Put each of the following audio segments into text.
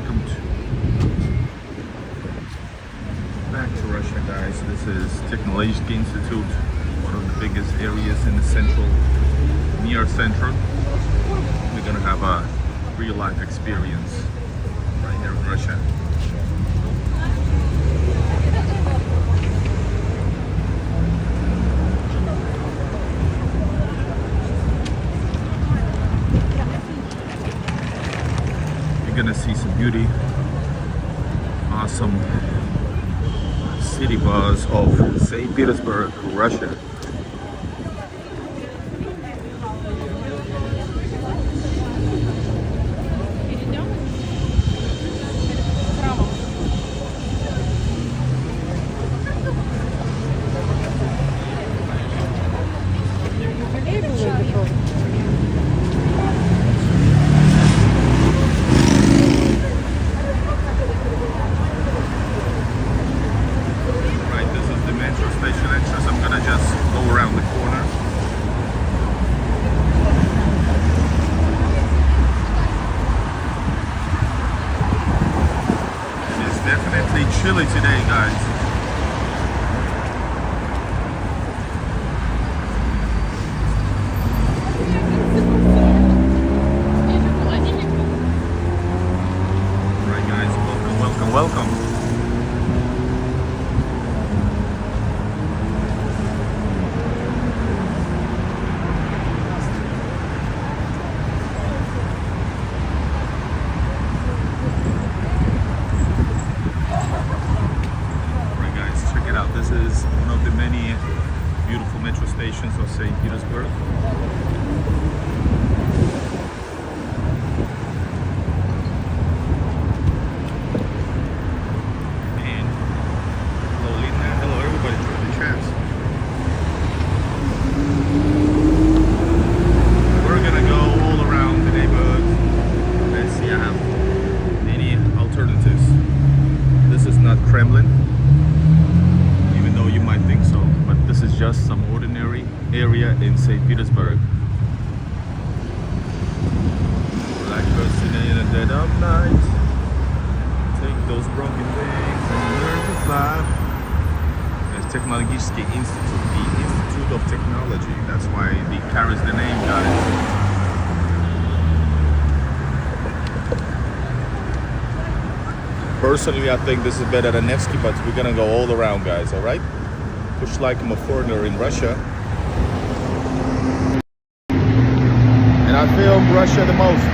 welcome back to Russia, guys. This is Technological Institute, one of the biggest areas in the near center. We're gonna have a real-life experience right here in Russia. You're gonna see some beauty, awesome city buzz of St. Petersburg, Russia. Chilly today, guys. Alright, guys, welcome. This is one of the many beautiful metro stations of St. Petersburg. And hello Lina, hello everybody for the chance. We're gonna go all around the neighborhood. Let's see, I have many alternatives. This is not Kremlin. You might think so, but this is just some ordinary area in St. Petersburg. Black person in the dead of night, take those broken things and learn to fly. There's Technological Institute, the Institute of Technology. That's why it carries the name, guys. Personally, I think this is better than Nevsky, but we're gonna go all around, guys, all right? Push like I'm a foreigner in Russia. And I film Russia the most.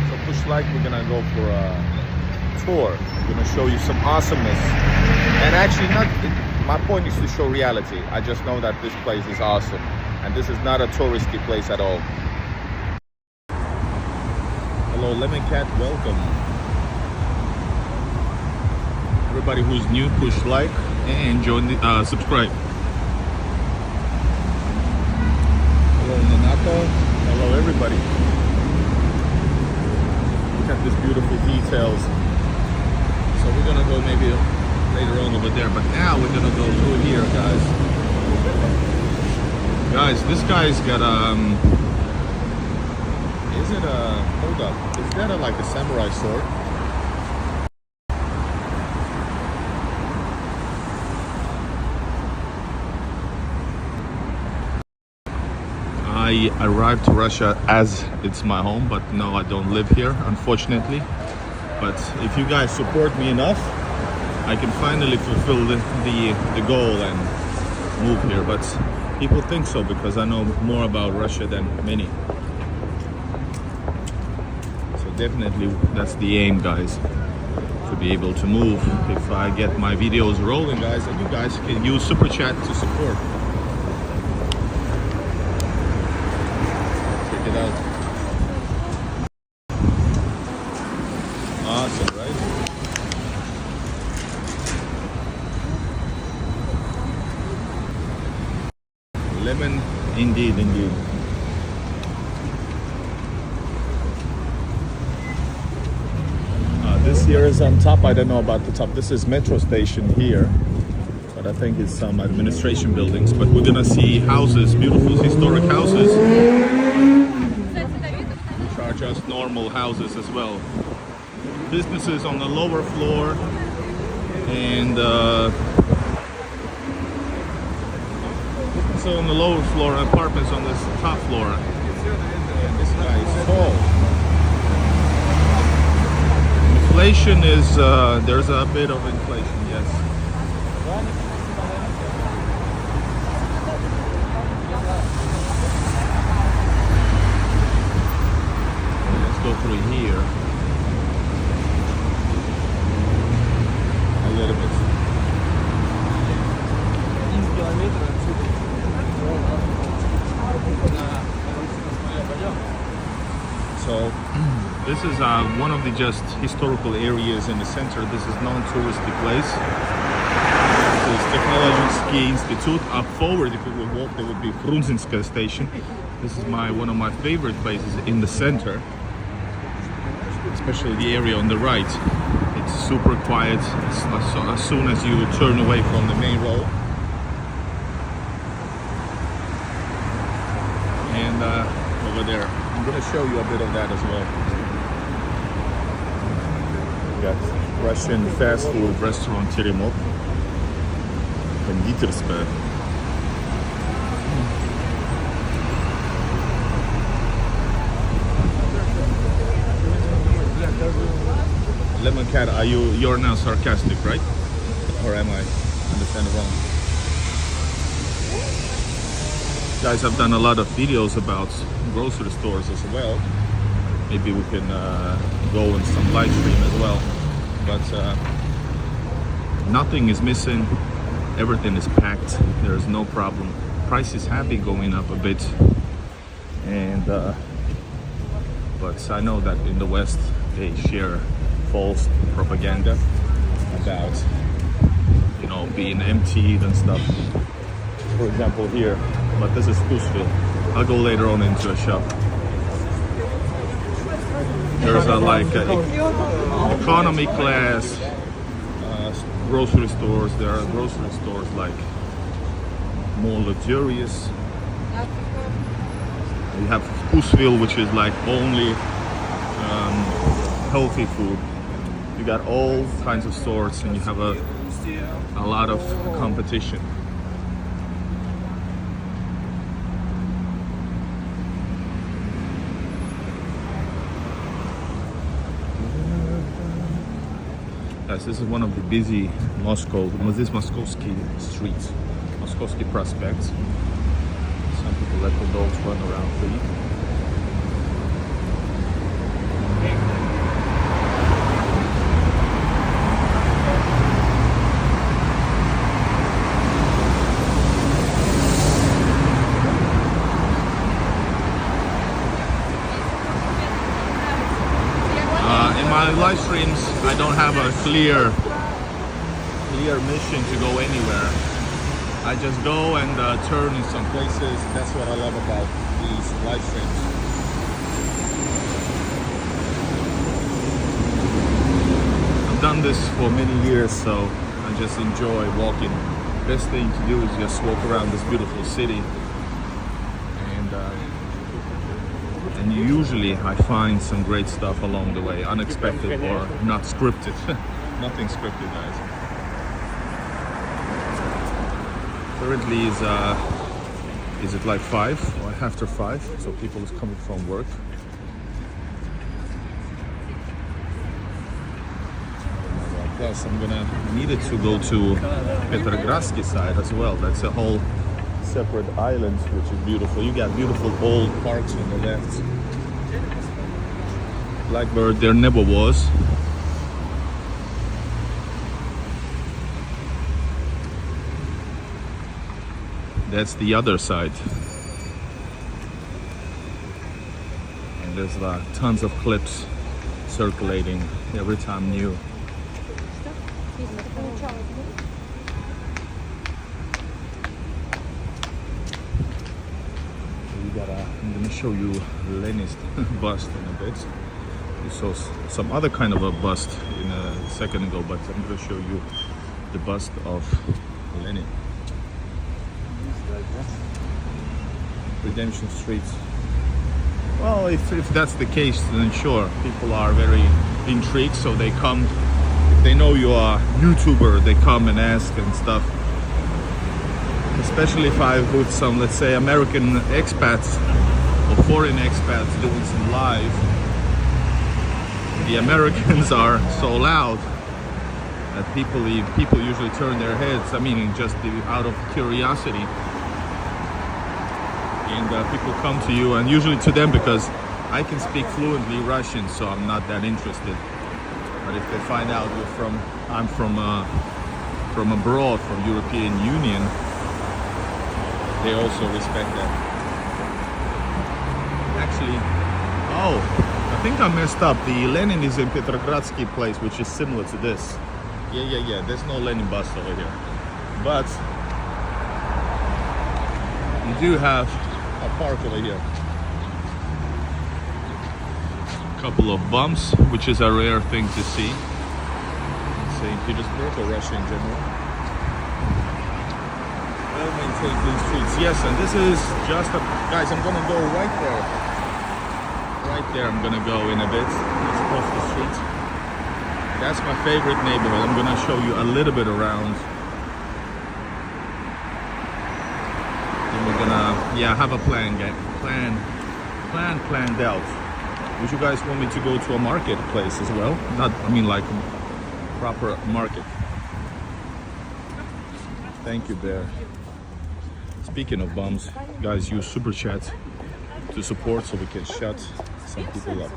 So push like we're gonna go for a tour. I'm gonna show you some awesomeness. And actually my point is to show reality. I just know that this place is awesome. And this is not a touristy place at all. Hello, Lemon Cat, welcome. Everybody who's new, push like and join the subscribe. Hello Nanako, hello everybody. Look at this beautiful details. So we're gonna go maybe later on over there, but now we're gonna go through here, guys. Guys, this guy's got is it a, hold up, is that like a samurai sword? I arrived to Russia as it's my home, but no, I don't live here, unfortunately. But if you guys support me enough, I can finally fulfill the goal and move here. But people think so because I know more about Russia than many. So definitely that's the aim, guys, to be able to move if I get my videos rolling, guys, and you guys can use Super Chat to support. Out. Awesome, right? Lemon, indeed. This here is on top. I don't know about the top. This is metro station here, but I think it's some administration buildings. But we're gonna see houses, beautiful historic houses. as normal houses as well. Businesses on the lower floor, and so on the lower floor, apartments on this top floor. And this guy is tall. Inflation is, there's a bit of inflation, yes. Let's go through here a little bit. So this is one of the just historical areas in the center. This is non-touristy place. This is Technology Institute. Up forward, if we would walk, there would be Frunzinskaya station. This is one of my favorite places in the center, especially the area on the right. It's super quiet as soon as you turn away from the main road. And over there, I'm going to show you a bit of that as well. We got Russian fast food restaurant Teремок in Vitebsky. Lemon Cat, you're now sarcastic, right? Or am I understanding wrong? Guys, I've done a lot of videos about grocery stores as well. Maybe we can go in some live stream as well. But nothing is missing. Everything is packed. There's no problem. Prices have been going up a bit, and but I know that in the West they share false propaganda about, you know, being emptied and stuff. For example, here, but this is Kusville. I'll go later on into a shop. There's a economy class grocery stores. There are grocery stores like more luxurious. You have Kusville, which is like only healthy food. You got all kinds of stores, and you have a lot of competition. Yes, this is one of the busy Moskovsky streets, Moskovsky prospects. Some people let the dogs run around free. My live streams, I don't have a clear mission to go anywhere. I just go and turn in some places. That's what I love about these live streams. I've done this for many years, so I just enjoy walking. Best thing to do is just walk around this beautiful city. And usually I find some great stuff along the way, unexpected or not scripted. Nothing scripted, guys. Currently is it like 5 or after 5? So people is coming from work. Plus I'm gonna need it to go to Petersburg side as well. That's a whole separate island, which is beautiful. You got beautiful old parks on the left. Blackbird, there never was. That's the other side. And there's tons of clips circulating every time new. I'm going to show you Lenin's bust in a bit. You saw some other kind of a bust in a second ago, but I'm going to show you the bust of Lenin. Redemption Street. Well, if that's the case, then sure, people are very intrigued, so they come. If they know you're a YouTuber, they come and ask and stuff. Especially if I with some, let's say, American expats or foreign expats doing some live. The Americans are so loud that people usually turn their heads. I mean, just out of curiosity. And people come to you, and usually to them, because I can speak fluently Russian, so I'm not that interested. But if they find out I'm from abroad, from European Union, they also respect that. Actually, I think I messed up. The Lenin is in Petrogradsky place, which is similar to this. Yeah. There's no Lenin bus over here, but you do have a park over here. A couple of bumps, which is a rare thing to see in St. Petersburg or Russia in general. Well-maintained clean streets. Yes, and this is just guys, I'm gonna go right there. Right there, I'm gonna go in a bit. It's across the street. That's my favorite neighborhood. I'm gonna show you a little bit around. We're gonna have a planned out. Would you guys want me to go to a marketplace as well? I mean like a proper market. Thank you, Bear. Speaking of bums, guys, use super chat to support so we can shut some people up.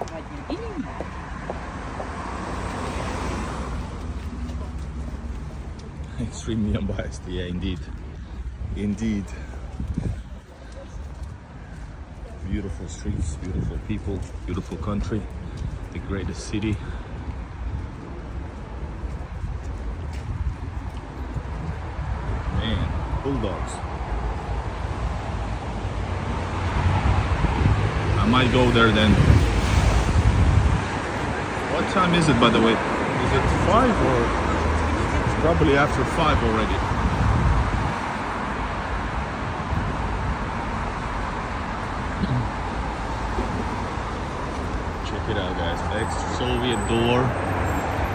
Extremely unbiased, yeah, indeed. Beautiful streets, beautiful people, beautiful country, the greatest city. Man, bulldogs. I might go there then. What time is it, by the way? Is it 5 or? It's probably after 5 already. Check it out, guys. Ex-Soviet door.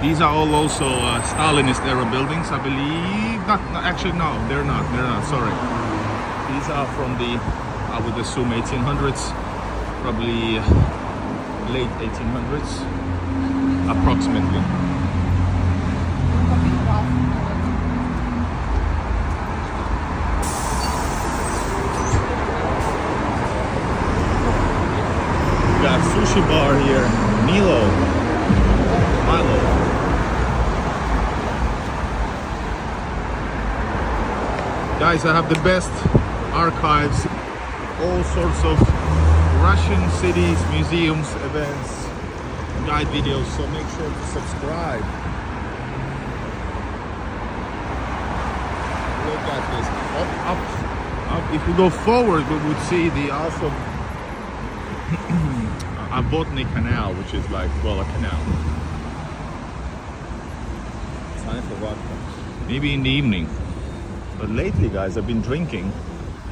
These are all also Stalinist era buildings, I believe. Actually, no, they're not. Sorry. These are from the, I would assume, 1800s, probably late 1800s, approximately. We got sushi bar here, Milo. Guys, I have the best archives, all sorts of Russian cities, museums, events, guide videos, so make sure to subscribe. Look at this, up. If we go forward, we would see the awesome Botny Canal, which is like, well, a canal. Time for vodka. Maybe in the evening. But lately, guys, I've been drinking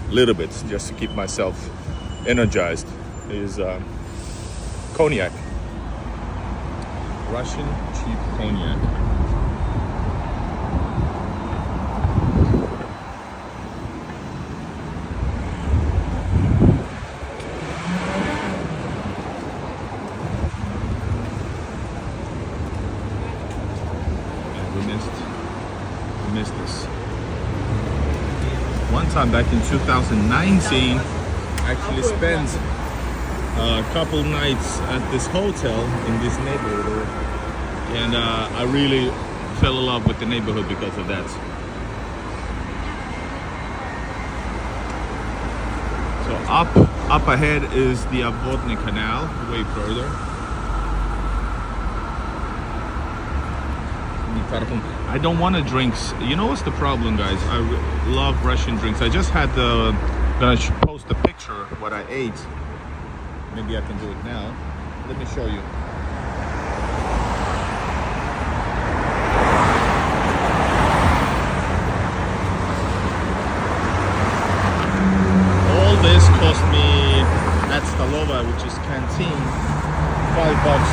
a little bit just to keep myself energized. Is cognac. Russian cheap cognac. We missed this. One time back in 2019, I actually spent a couple nights at this hotel in this neighborhood, and I really fell in love with the neighborhood because of that. So up ahead is the Botny Canal, way further. I don't want to drink. You know what's the problem, guys? I love Russian drinks. I just had gonna post a picture of what I ate. Maybe I can do it now. Let me show you. All this cost me at Stolova, which is bucks.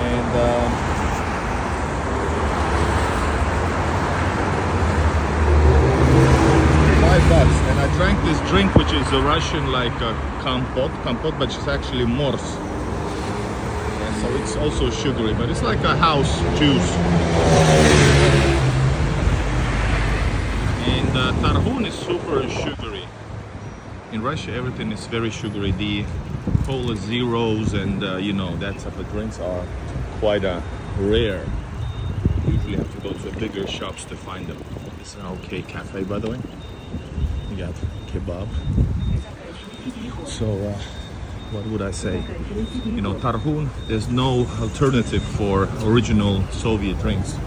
And $5. And I drank this drink, which is a Russian like compote, but it's actually mors. And so it's also sugary, but it's like a house juice. And tarhun is super sugary. In Russia, everything is very sugary. The cola zeros and you know, that type of drinks are quite rare. You usually have to go to bigger shops to find them. This is an okay cafe, by the way. We got kebab. So what would I say? You know, tarhun, there's no alternative for original Soviet drinks.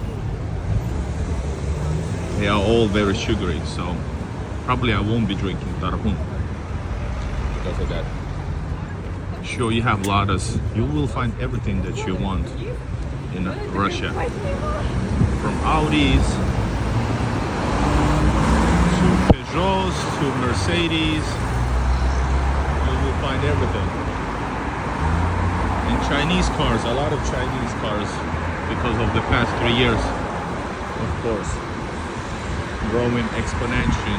They are all very sugary, so probably I won't be drinking tarhun because of that. Sure, you have ladas. You will find everything that you want in Russia, from Audis to Peugeots to Mercedes. You will find everything. And Chinese cars, a lot of Chinese cars, because of the past 3 years, of course, growing exponentially.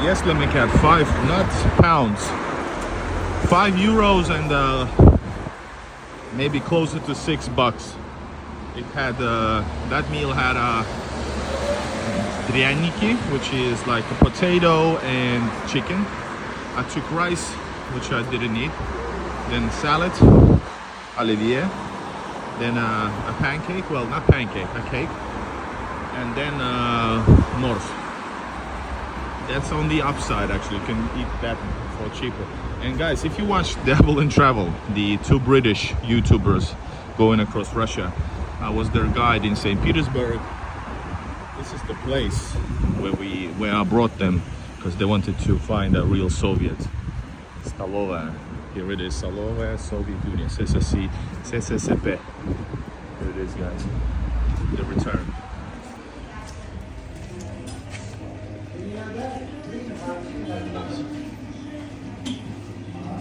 Yes, let me cat 5, not pounds, €5 and maybe closer to $6. It had that meal had dryaniki, which is like a potato and chicken. I took rice, which I didn't eat, then salad, olivier, then a pancake, well, not pancake, a cake, and then mors. That's on the upside, actually. You can eat that for cheaper. And guys, if you watch Devil and Travel, the 2 British YouTubers going across Russia, I was their guide in St. Petersburg. This is the place where I brought them because they wanted to find a real Soviet. Stolova. Here it is, Stolova, Soviet Union, CSSP. Here it is, guys. The return.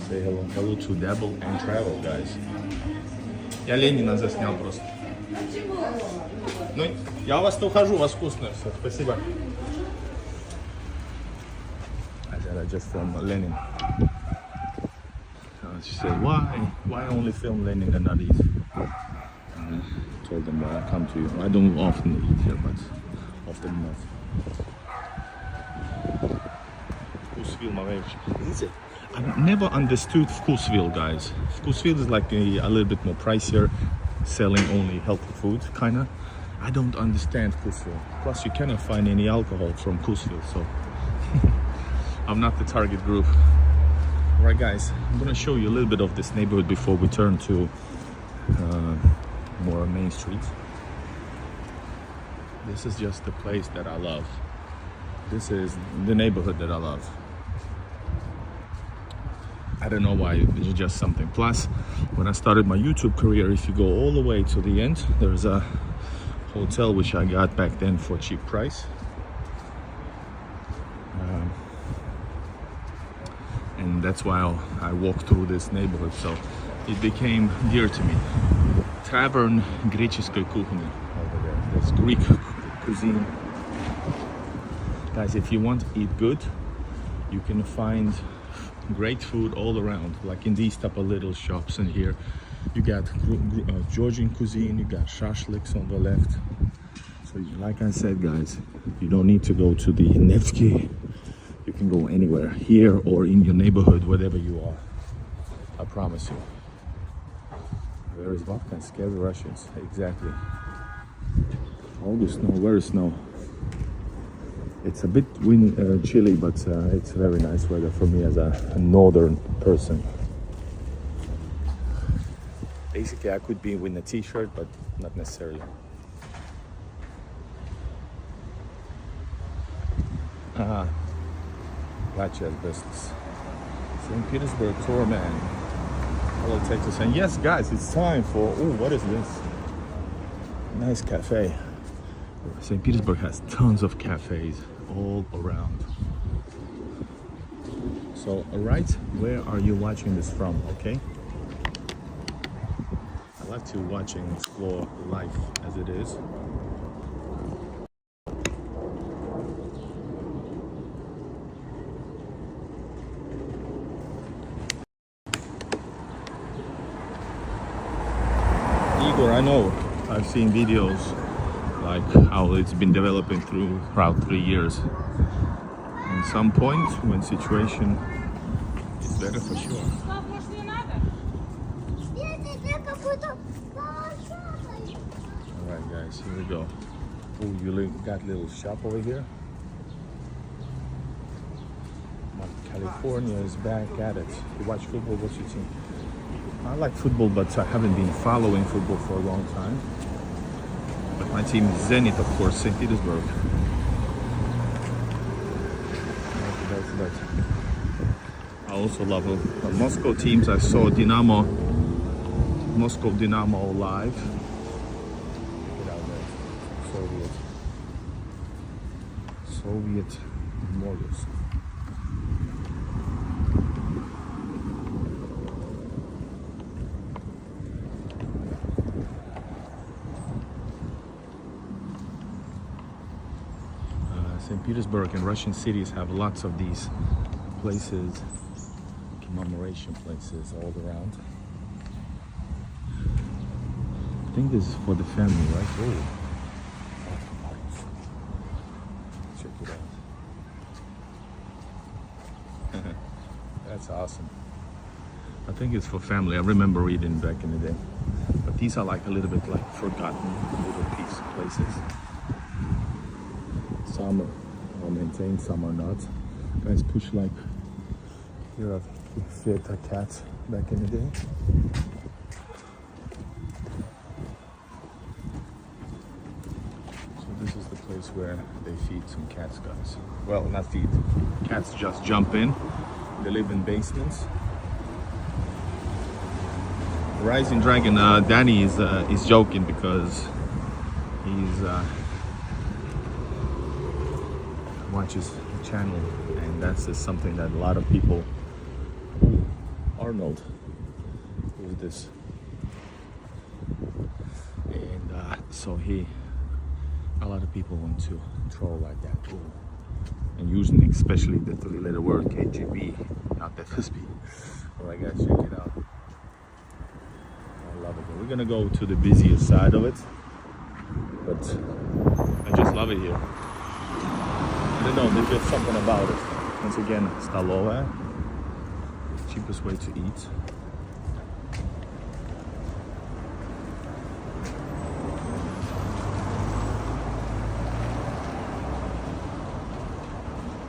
Say hello to Devil and Travel, guys. Я Ленина заснял просто. Ну, я у вас ухожу, у вас вкусно все. Спасибо. I said I just filmed Lenin. She said, why only film Lenin and not eat? I told them, well, I come to you. I don't often eat here, but often enough. Вкусвилл, I never understood Вкусвилл, guys. Вкусвилл is like a little bit more pricier, selling only healthy food, kinda. I don't understand Вкусвилл. Plus, you cannot find any alcohol from Вкусвилл, so I'm not the target group. Alright, guys, I'm gonna show you a little bit of this neighborhood before we turn to more main streets. This is just the place that I love. This is the neighborhood that I love. I don't know why, it's just something. Plus, when I started my YouTube career, if you go all the way to the end, there's a hotel which I got back then for a cheap price. And that's why I walked through this neighborhood, so it became dear to me. Tavern Греческой кухни over there. That's Greek cuisine. Guys, if you want to eat good, you can find great food all around, like in these type of little shops. And here you got Georgian cuisine, you got shashliks on the left. So like I said, guys, you don't need to go to the Nevsky. You can go anywhere, here or in your neighborhood, wherever you are. I promise you. Where is vodka? Scary Russians. Exactly. August snow. Where is snow? It's a bit chilly, but it's very nice weather for me as a northern person. Basically, I could be with a t-shirt, but not necessarily. Gotcha, business. St. Petersburg tour, man. Hello, Texas. And yes, guys, it's time for, oh, what is this? Nice cafe. St. Petersburg has tons of cafes all around. So, alright, where are you watching this from, okay? I like to watch and explore life as it is. Igor, I know, I've seen videos like how it's been developing throughout 3 years. At some point, when situation is better for sure. Alright guys, here we go. Oh, you got a little shop over here. California is back at it. You watch football, what's your team? I like football, but I haven't been following football for a long time. But my team is Zenit, of course, St. Petersburg. I also love the Moscow teams. I saw Moscow Dynamo live. Get out there. Soviet Morgos. St. Petersburg and Russian cities have lots of these places, commemoration places all around. I think this is for the family, right? Oh, check it out. That's awesome. I think it's for family. I remember reading back in the day. But these are like a little bit like forgotten little places. Some are maintained, some are not. Guys push like, here are Fiat cats back in the day. So this is the place where they feed some cats, guys. Well, not feed. Cats just jump in. They live in basements. Rising Dragon, Danny is joking because he's watches the channel, and that's just something that a lot of people. Ooh, Arnold, who's this? And so a lot of people want to troll like that. Ooh. And using especially the 3-letter word KGB, not FSB. Alright guys, check it out. I love it. We're gonna go to the busiest side of it, but I just love it here. I don't know, there's just something about it. Once again, stolova, cheapest way to eat.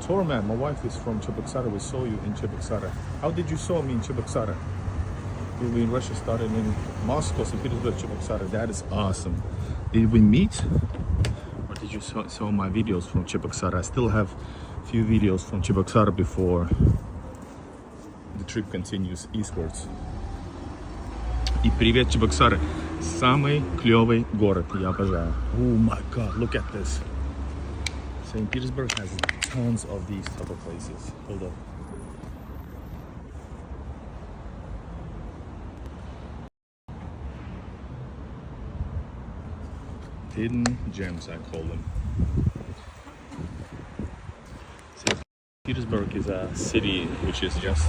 Torman, my wife is from Cheboksara. We saw you in Cheboksara. How did you saw me in Cheboksara? You were in Russia, started in Moscow, St. Petersburg, Cheboksara. That is awesome. Did we meet? Or did you saw my videos from Cheboksara? I still have a few videos from Cheboksara before the trip continues eastwards. И привет, Чебоксары. Самый клёвый город, я обожаю. Oh my god, look at this. St. Petersburg has tons of these type of places. Hold up. Hidden gems, I call them. St. Petersburg is a city which is just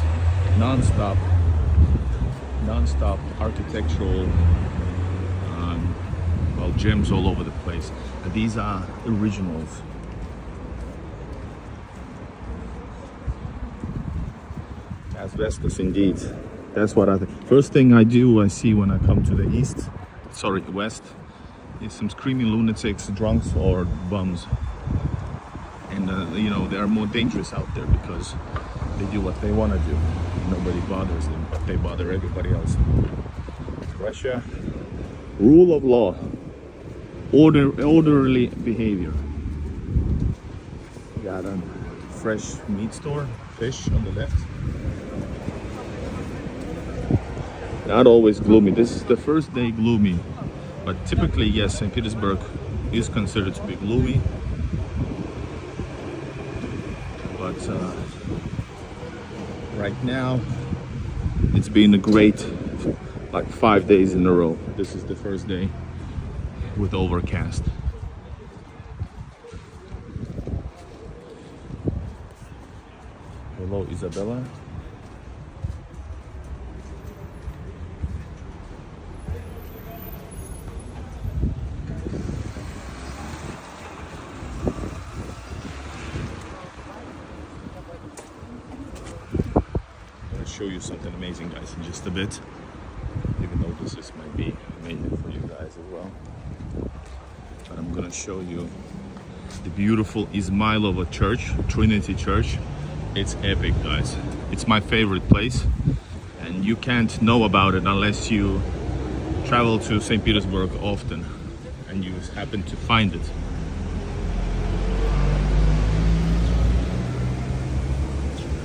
non-stop architectural gems all over the place. But these are originals. Asbestos, indeed. That's what I think. First thing I see when I come to the west, is some screaming lunatics, drunks, or bums. And you know, they are more dangerous out there because they do what they want to do. Nobody bothers them, but they bother everybody else. Russia, rule of law, orderly behavior. Got a fresh meat store, fish on the left. Not always gloomy. This is the first day gloomy, but typically, yes, St. Petersburg is considered to be gloomy, but right now it's been a great, like 5 days in a row. This is the first day with overcast. Hello, Isabella. Show you something amazing, guys, in just a bit, even though this might be amazing for you guys as well. But I'm gonna show you the beautiful Izmailova church, Trinity Church. It's epic, guys. It's my favorite place, and you can't know about it unless you travel to St. Petersburg often and you happen to find it.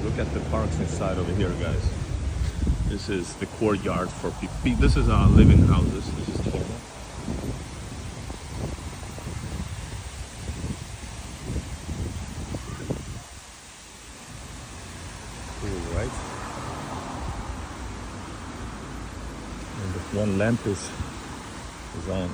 Look at the parks inside over here, guys. This is the courtyard for people. This is our living houses. This is normal. Cool, right? And this one lamp is on.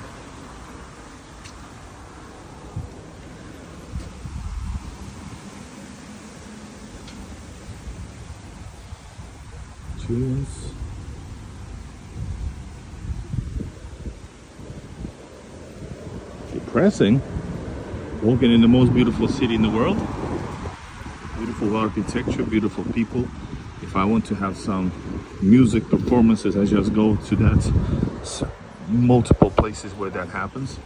Depressing. Walking in the most beautiful city in the world. Beautiful architecture, beautiful people. If I want to have some music performances, I just go to that multiple places where that happens.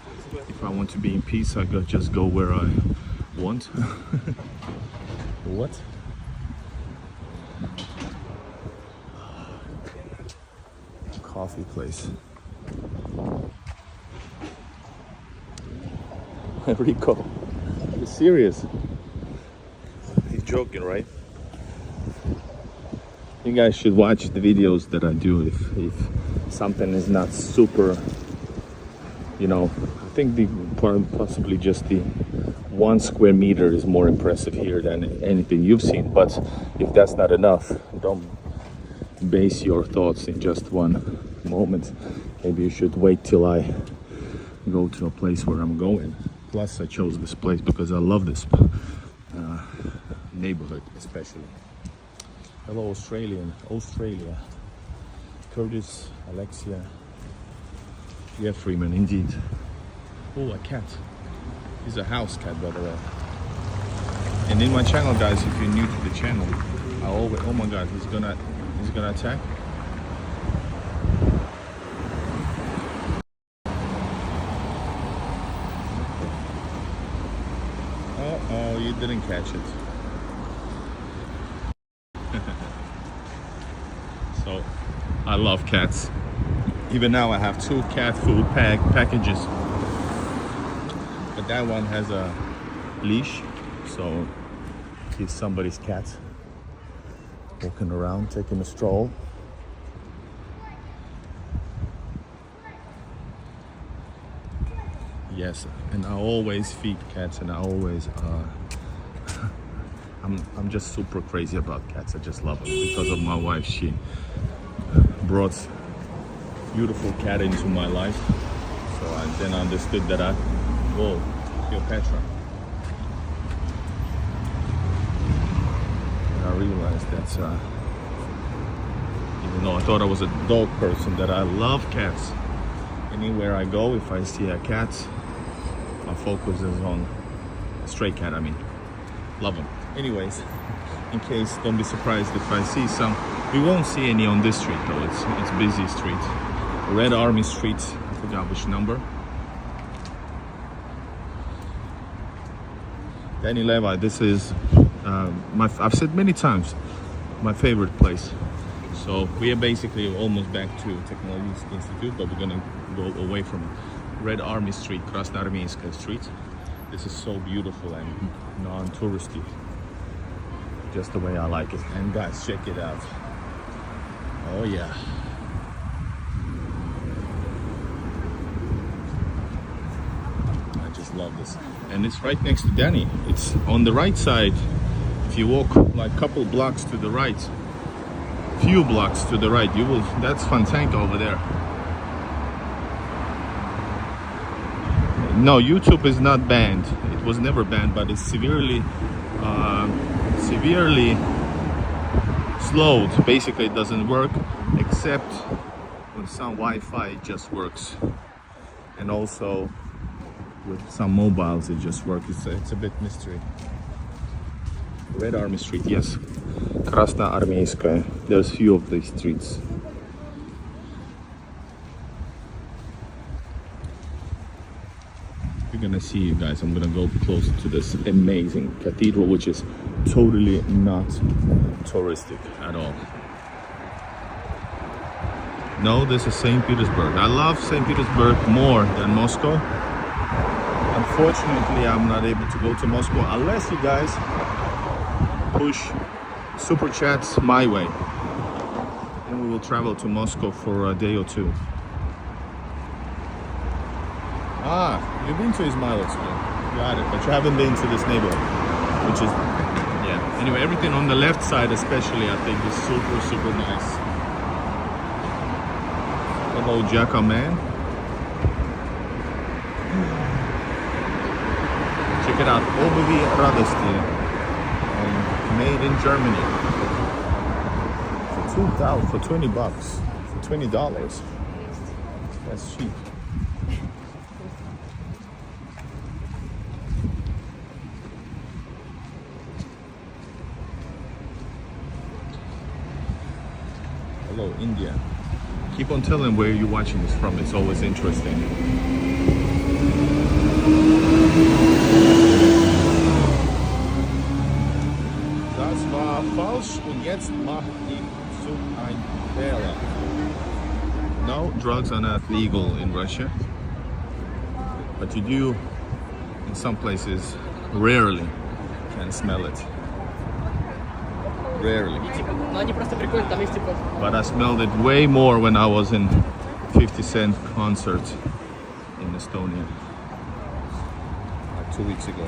If I want to be in peace, I just go where I want. What? Coffee place. Rico, you're serious? He's joking, right? You guys should watch the videos that I do if something is not super, you know. I think possibly just the 1 square meter is more impressive here than anything you've seen. But if that's not enough, don't base your thoughts in just one moment. Maybe you should wait till I go to a place where I'm going. Plus, I chose this place because I love this neighborhood, especially. Hello, Australia. Curtis, Alexia. Yeah, Freeman, indeed. Oh, a cat. He's a house cat, by the way. And in my channel, guys, if you're new to the channel, I always, oh my God, he's gonna attack. Oh, you didn't catch it. So, I love cats. Even now I have 2 cat food packages. But that one has a leash, so he's somebody's cat. Walking around, taking a stroll. Yes, and I always feed cats, and I always I'm just super crazy about cats. I just love them because of my wife. She brought beautiful cat into my life, so I then understood that whoa, Cleopatra. And I realized that even though I thought I was a dog person, that I love cats. Anywhere I go, if I see a cat, my focus is on a stray cat. I mean, love them. Anyways, in case, don't be surprised if I see some. We won't see any on this street though. It's busy street. Red Army Street. I forgot which number. Danny Levi. This is I've said many times, my favorite place. So we are basically almost back to Technology Institute, but we're gonna go away from Red Army Street, Krasnoarmeyska Street. This is so beautiful and non-touristy, just the way I like it. And guys, check it out. Oh yeah. I love this. And it's right next to Danny. It's on the right side. If you walk like couple blocks to the right, few blocks to the right, you will, that's Fontanka over there. No, YouTube is not banned. It was never banned, but it's severely slowed. Basically, it doesn't work except with some Wi-Fi. It just works, and also with some mobiles, it just works. It's a bit mystery. Red Army Street, yes. Krasnoarmeyskaya. There's few of these streets. You're gonna see, you guys, I'm gonna go closer to this amazing cathedral, which is totally not touristic at all. No, this is St. Petersburg. I love St. Petersburg more than Moscow. Unfortunately, I'm not able to go to Moscow unless you guys push super chats my way. And we will travel to Moscow for a day or two. Ah, you've been to Izmailovsky. Got it, but you haven't been to this neighborhood, which is, yeah. Anyway, everything on the left side especially, I think, is super, super nice. Hello, Jacka man. Check it out, Obuvi Radosti, made in Germany. For 20 bucks, for $20. That's cheap. Hello, India. Keep on telling where you're watching this from. It's always interesting. Das war falsch und jetzt mach ich so ein Fehler. No, drugs are not legal in Russia, but you do, in some places, rarely can smell it. Rarely. But I smelled it way more when I was in 50 Cent concert in Estonia, like 2 weeks ago.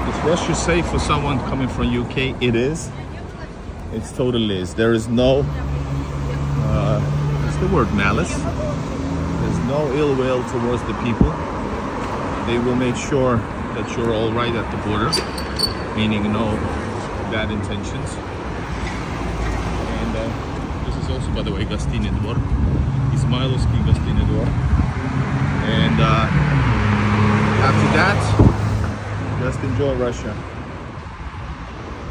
Is Russia safe for someone coming from UK? It is. It's totally is. There is no, what's the word, malice? There's no ill will towards the people. They will make sure that you're all right at the border, meaning no bad intentions. And this is also, by the way, Gostiny Dvor, Izmailovsky Gostiny Dvor. And after that, just enjoy Russia.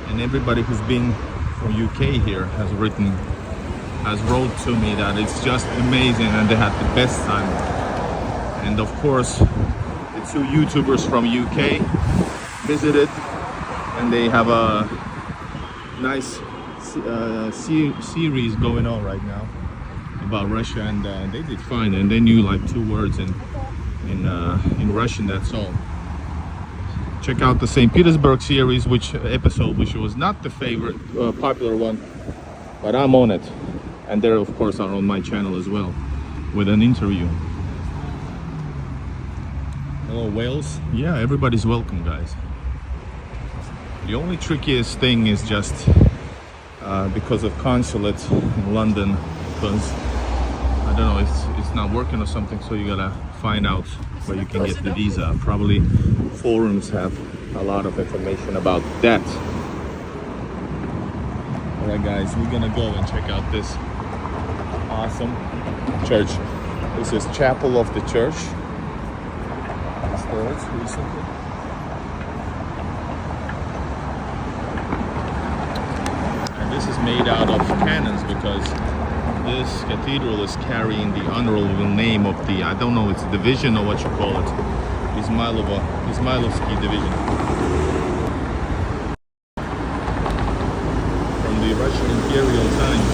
And everybody who's been from UK here has wrote to me that it's just amazing and they had the best time. And of course, the two YouTubers from UK visited, and they have a nice series going on right now about Russia, and they did fine, and they knew like 2 words in Russian, that's all. Check out the St. Petersburg series, which was not the favorite popular one, but I'm on it, and they of course are on my channel as well with an interview. Hello, Wales. Yeah, everybody's welcome, guys. The only trickiest thing is just because of consulate in London, because I don't know, it's not working or something, so you gotta find out where you can get the visa. Probably forums have a lot of information about that. Alright guys, we're gonna go and check out this awesome church. This is chapel of the church. Restored recently. And this is made out of cannons because this cathedral is carrying the honorable name of the, I don't know, it's a division or what you call it, Izmailovsky division. From the Russian imperial times.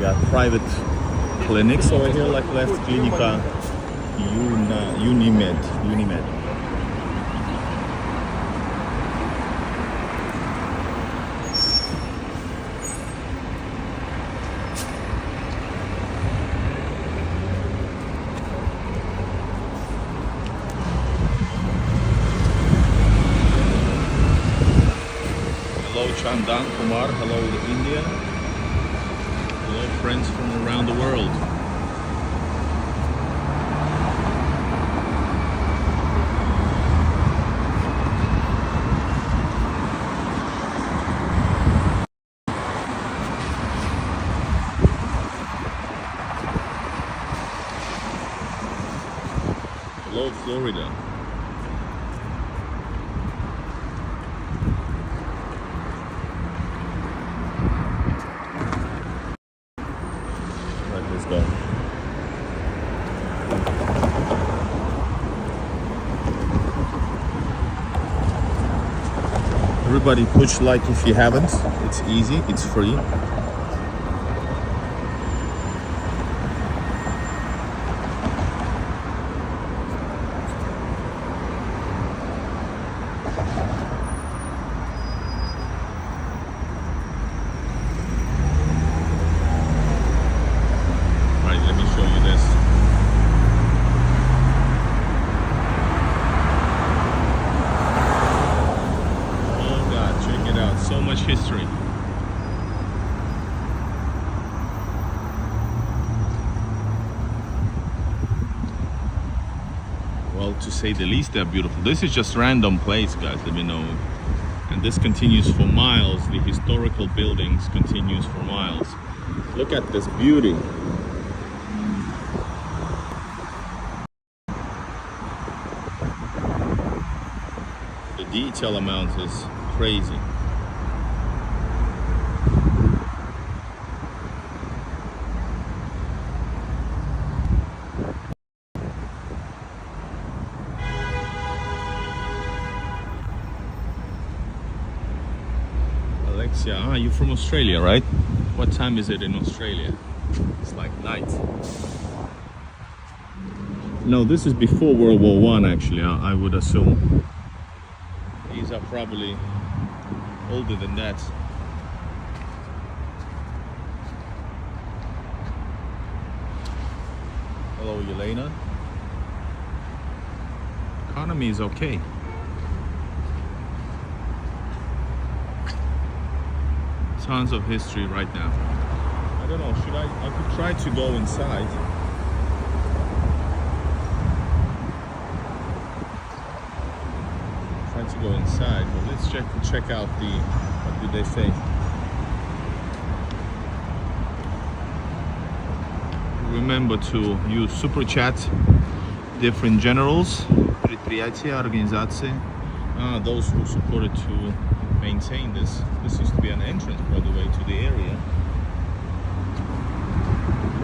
got private clinics over here, like left Klinika Unimed. Hello Chandan Kumar, hello India, hello friends from around the world. Hello Florida. Go. Everybody push like if you haven't. It's easy, it's free. So much history. Well, to say the least, they're beautiful. This is just random place, guys, let me know. And this continues for miles. The historical buildings continues for miles. Look at this beauty. The detail amount is crazy. Alexia, you're from Australia, right? What time is it in Australia? It's like night. No, this is before World War One, actually, I would assume. These are probably older than that. Hello, Yelena. Economy is okay. Tons of history right now. I don't know, I could try to go inside. Try to go inside, but let's check out what do they say? Remember to use super chat, different generals, предприятия, организации, those who supported to maintain this. This used to be an entrance, by the way, to the area.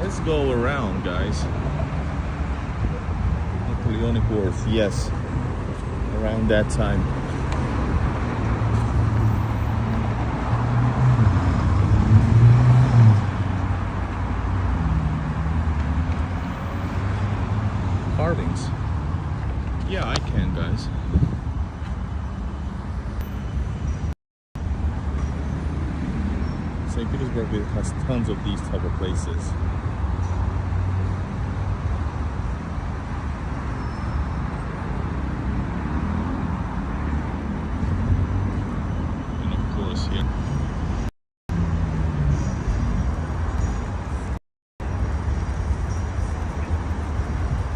Let's go around, guys. Napoleonic Wars, yes. Around that time. Carvings. Yeah, I can, guys. St. Petersburg has tons of these type of places. And of course here.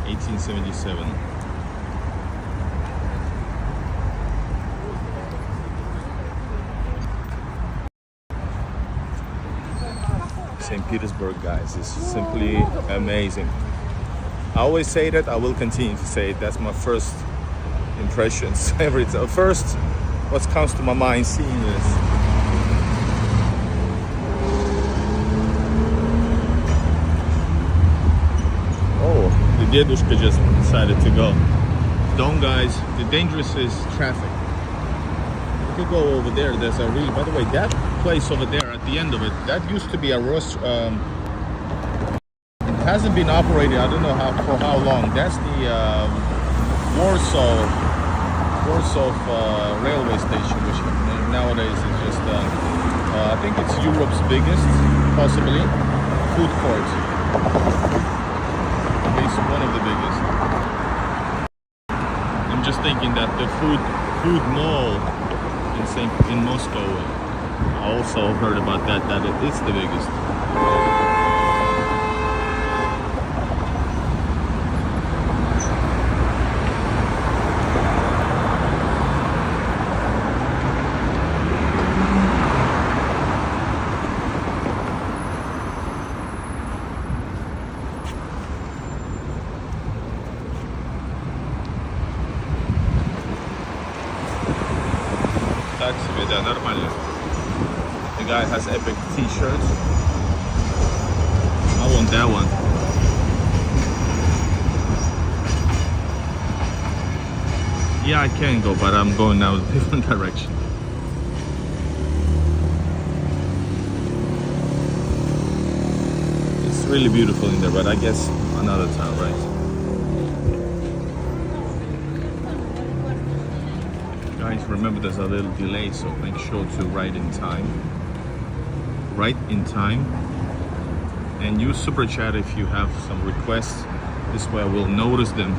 (1877). St. Petersburg, guys, is simply amazing. I always say that, I will continue to say it. That's my first impressions. First, what comes to my mind seeing this. Oh, the dedushka just decided to go. Don't, guys, the dangerous is traffic. You could go over there. There's a by the way, that place over there at the end of it, that used to be a hasn't been operating. I don't know for how long. That's the Warsaw railway station, which nowadays is just I think it's Europe's biggest, possibly, food court. It's one of the biggest. I'm just thinking that the food mall in Moscow, I also heard about that it's the biggest. Да, нормально. The guy has epic t-shirts. I want that one. Yeah, I can go, but I'm going now in a different direction. It's really beautiful in there, but I guess another time, right? Guys, remember there's a little delay, so make sure to write in time. Write in time. And use Super Chat if you have some requests. This way I will notice them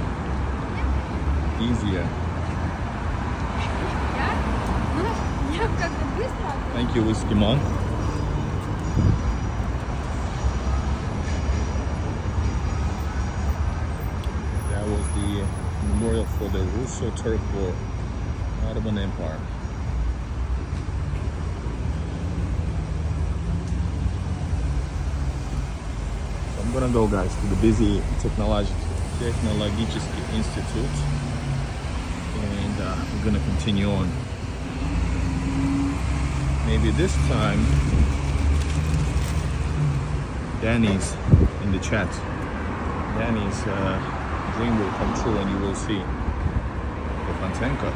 easier. Thank you, Whiskey Monk. That was the memorial for the Russo-Turk War. Ottoman Empire. So I'm gonna go, guys, to the busy Technological Institute, and we're gonna continue on. Maybe this time Danny's in the chat. Danny's dream will come true, and you will see the Pantenka.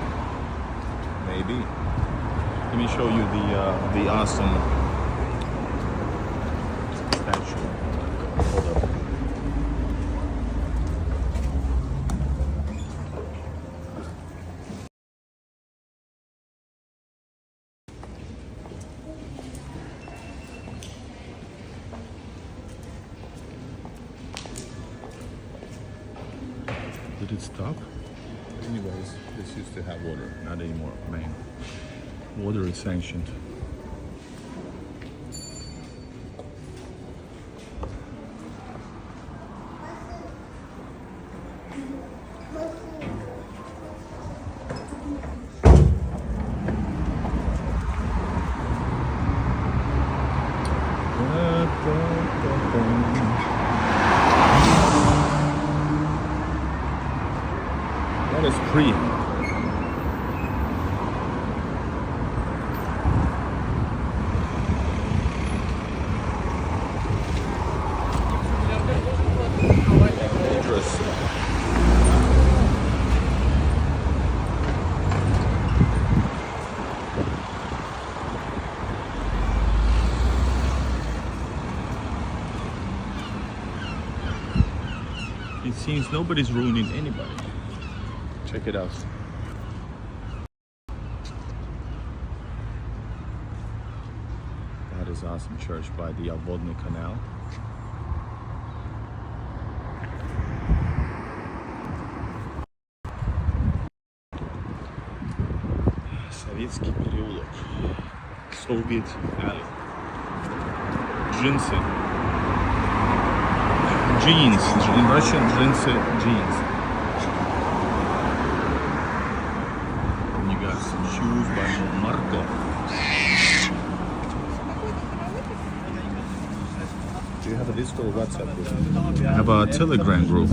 Maybe. Let me show you the awesome statue. Hold up. Did it stop? Anyways, this used to have water, not anymore, man. Water is sanctioned. That is free. It seems nobody's ruining anybody. Check it out. That is awesome church by the Obvodny Canal. Советский переулок. Soviet Alley. Jeans. In Russian, jeans. And you got some shoes by Marco. Do you have a Discord or WhatsApp group? I have a Telegram group.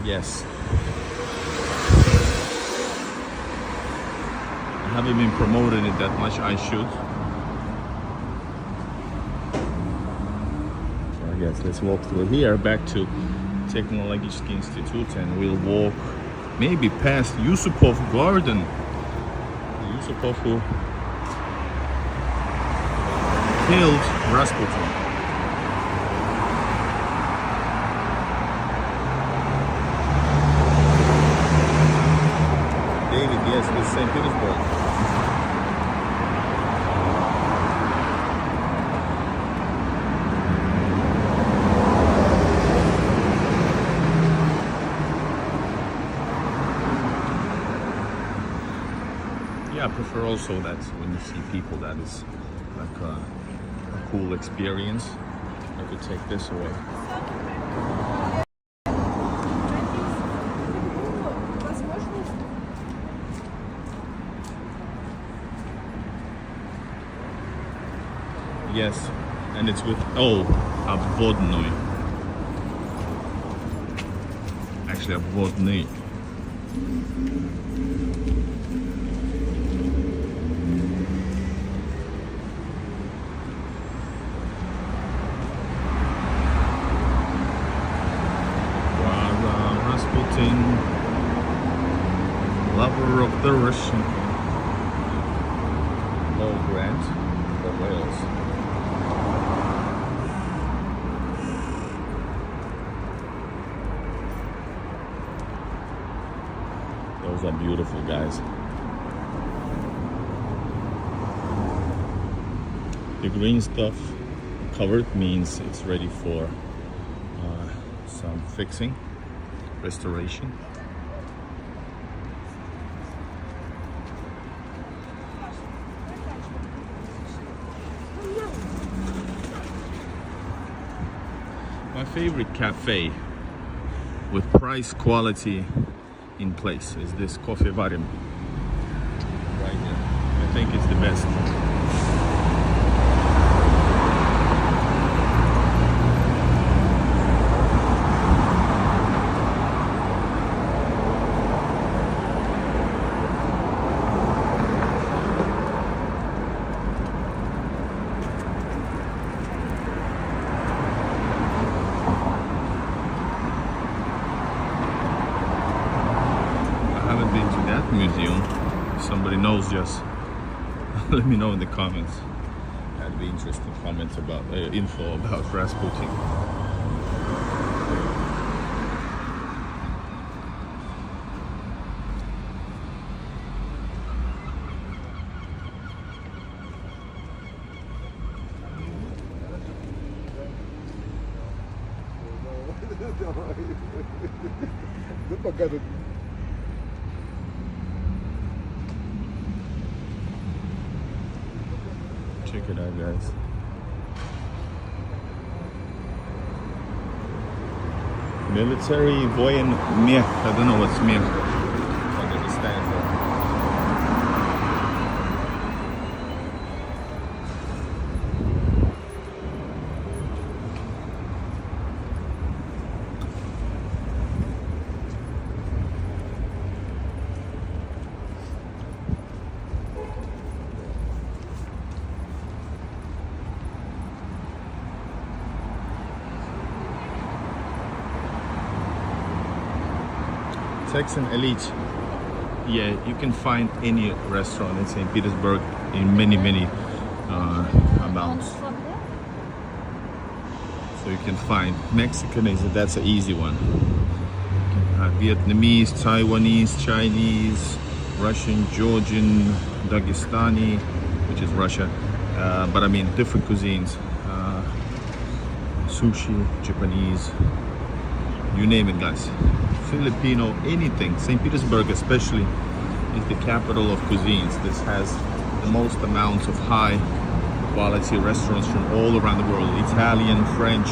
Yes. I haven't been promoting it that much. I should. So I guess let's walk through here back to Technological Institute, and we'll walk maybe past Yusupov Garden. The philosopher who killed Rasputin. David, yes, this is St. Petersburg. Yeah, I prefer also that when you see people, that is like a cool experience. I could take this away. Yes, and it's with обводной. Actually, обводный. Rasputin, lover of the Russian. Low Grant from Wales. Those are beautiful, guys. The green stuff covered means it's ready for some fixing, restoration. My favorite cafe with price quality in place is this Coffee Varim right here. I think it's the best. Museum. If somebody knows, just let me know in the comments. That'd be interesting comments about info about Rasputin. Check it out, guys. Military voyen mech. I don't know what's mech. What does it stand for? Texan Elite. Yeah, you can find any restaurant in St. Petersburg in many amounts. So you can find Mexican, that's an easy one. Vietnamese, Taiwanese, Chinese, Russian, Georgian, Dagestani, which is Russia. But I mean different cuisines. Sushi, Japanese, you name it, guys. Filipino, anything. St. Petersburg especially is the capital of cuisines. This has the most amounts of high quality restaurants from all around the world. Italian, French,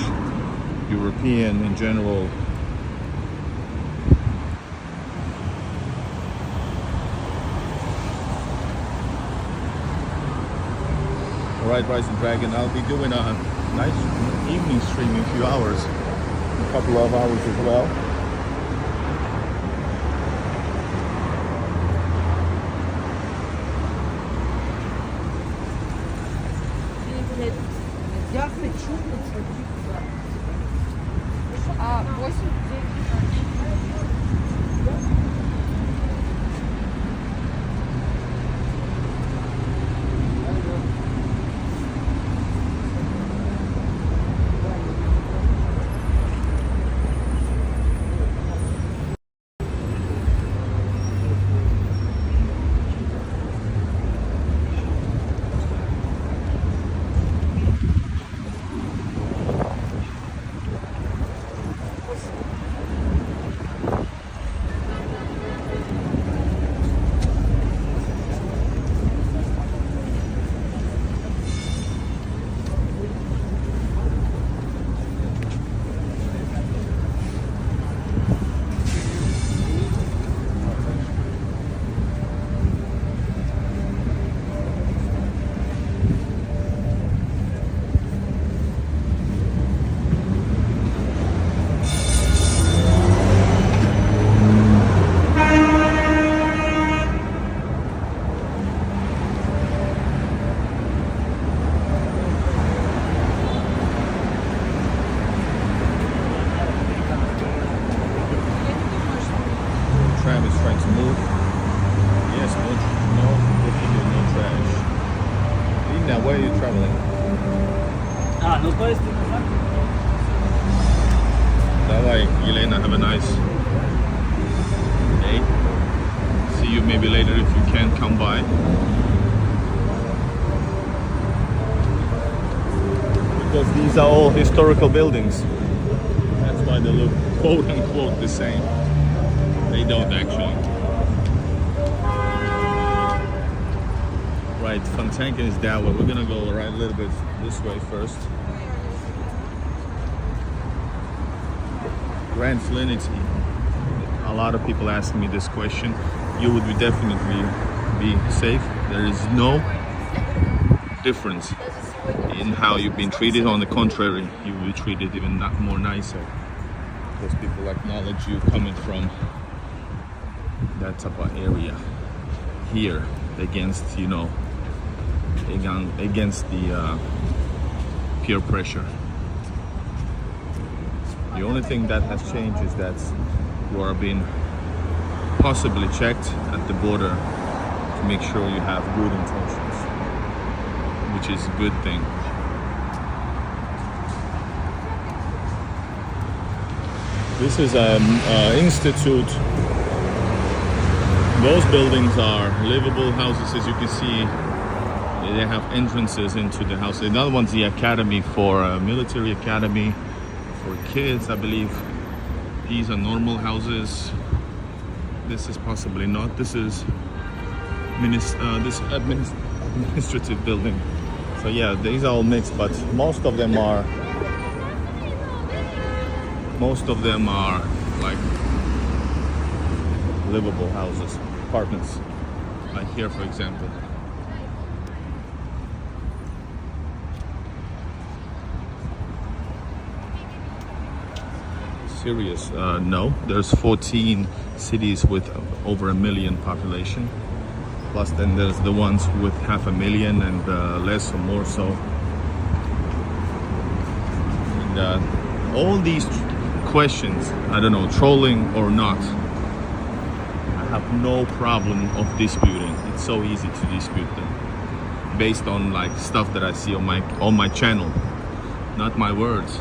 European in general. Alright, Rising Dragon, I'll be doing a nice evening stream in a few hours. A couple of hours as well. tram is trying to move. Yes, no, no trash. Lina, where are you traveling? No to jest tylko tak? Давай, Елена, have a nice day. See you maybe later if you can come by. Because these are all historical buildings. That's why they look quote unquote the same. They don't actually. Right, Fontanka is that way. We're gonna go right a little bit this way first. Grand Trinity. A lot of people ask me this question. You would definitely be safe. There is no difference in how you've been treated. On the contrary, you will be treated even more nicer because people acknowledge you coming from that type of area here against, you know, against the peer pressure. The only thing that has changed is that you are being possibly checked at the border to make sure you have good intentions, which is a good thing. This is an institute. Those buildings are livable houses, as you can see. They have entrances into the house. Another one's the academy for military academy for kids, I believe. These are normal houses. This is possibly not. This is administrative building. So yeah, these are all mixed, but most of them are like livable houses, apartments. Like here, for example. Serious? No. There's 14 cities with over 1 million population. Plus then there's the ones with 500,000 and less or more so. And all these questions, I don't know, trolling or not, I have no problem of disputing. It's so easy to dispute them based on like stuff that I see on my channel, not my words.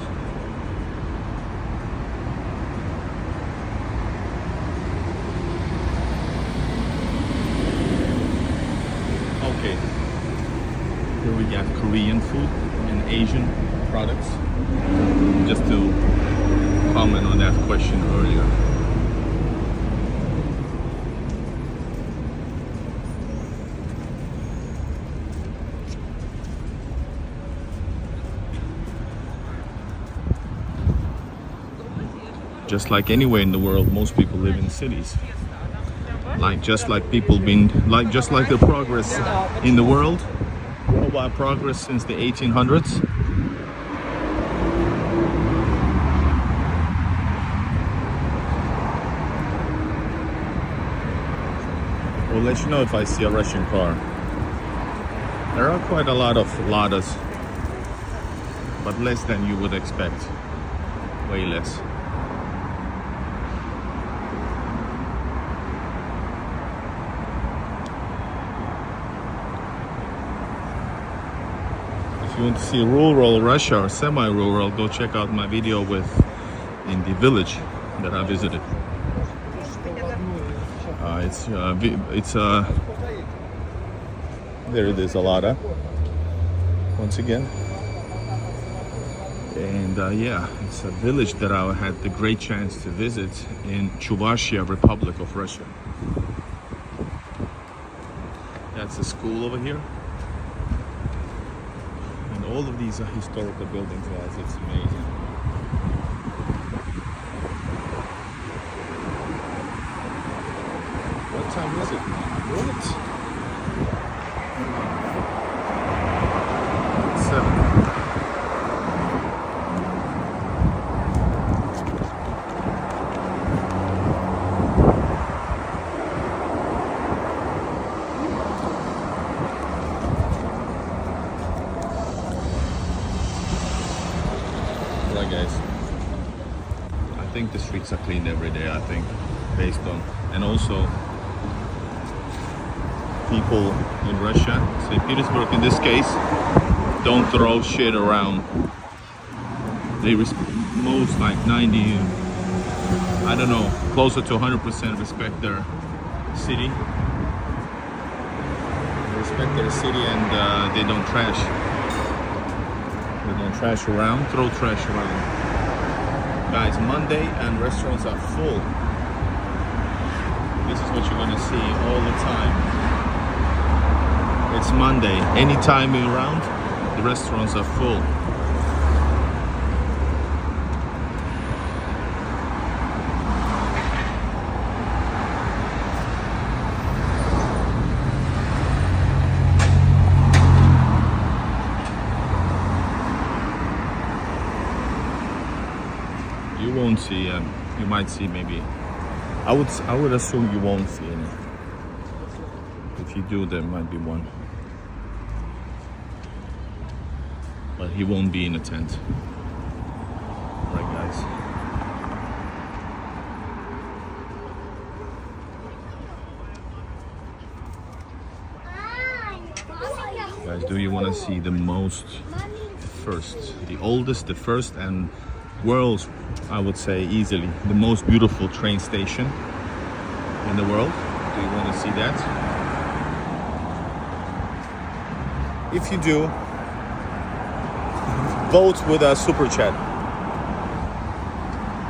Okay, here we got Korean food and Asian products. Just to comment on that question earlier. Just like anywhere in the world, most people live in cities. Just like the progress in the world, worldwide progress since the 1800s. We'll let you know if I see a Russian car. There are quite a lot of Ladas, but less than you would expect. Way less. If you want to see rural Russia or semi-rural, go check out my video in the village that I visited. There it is, a Lada, once again. And yeah, it's a village that I had the great chance to visit in Chuvashia, Republic of Russia. That's a school over here. And all of these are historical buildings, guys. It's amazing. What time is it? What? 7. Right, guys. I think the streets are cleaned every day, I think, based on and also people in Russia, say Petersburg in this case, don't throw shit around. They most like 90, I don't know, closer to 100% respect their city. They respect their city, and they don't trash. They don't trash around, throw trash around. Guys, Monday and restaurants are full. This is what you're gonna see all the time. It's Monday. Any time around, the restaurants are full. You won't see. You might see maybe. I would assume you won't see any. If you do, there might be one. But he won't be in a tent. Right, guys. Guys, do you want to see the the oldest, the first, and world's, I would say easily, the most beautiful train station in the world? Do you want to see that? If you do, vote with a super chat,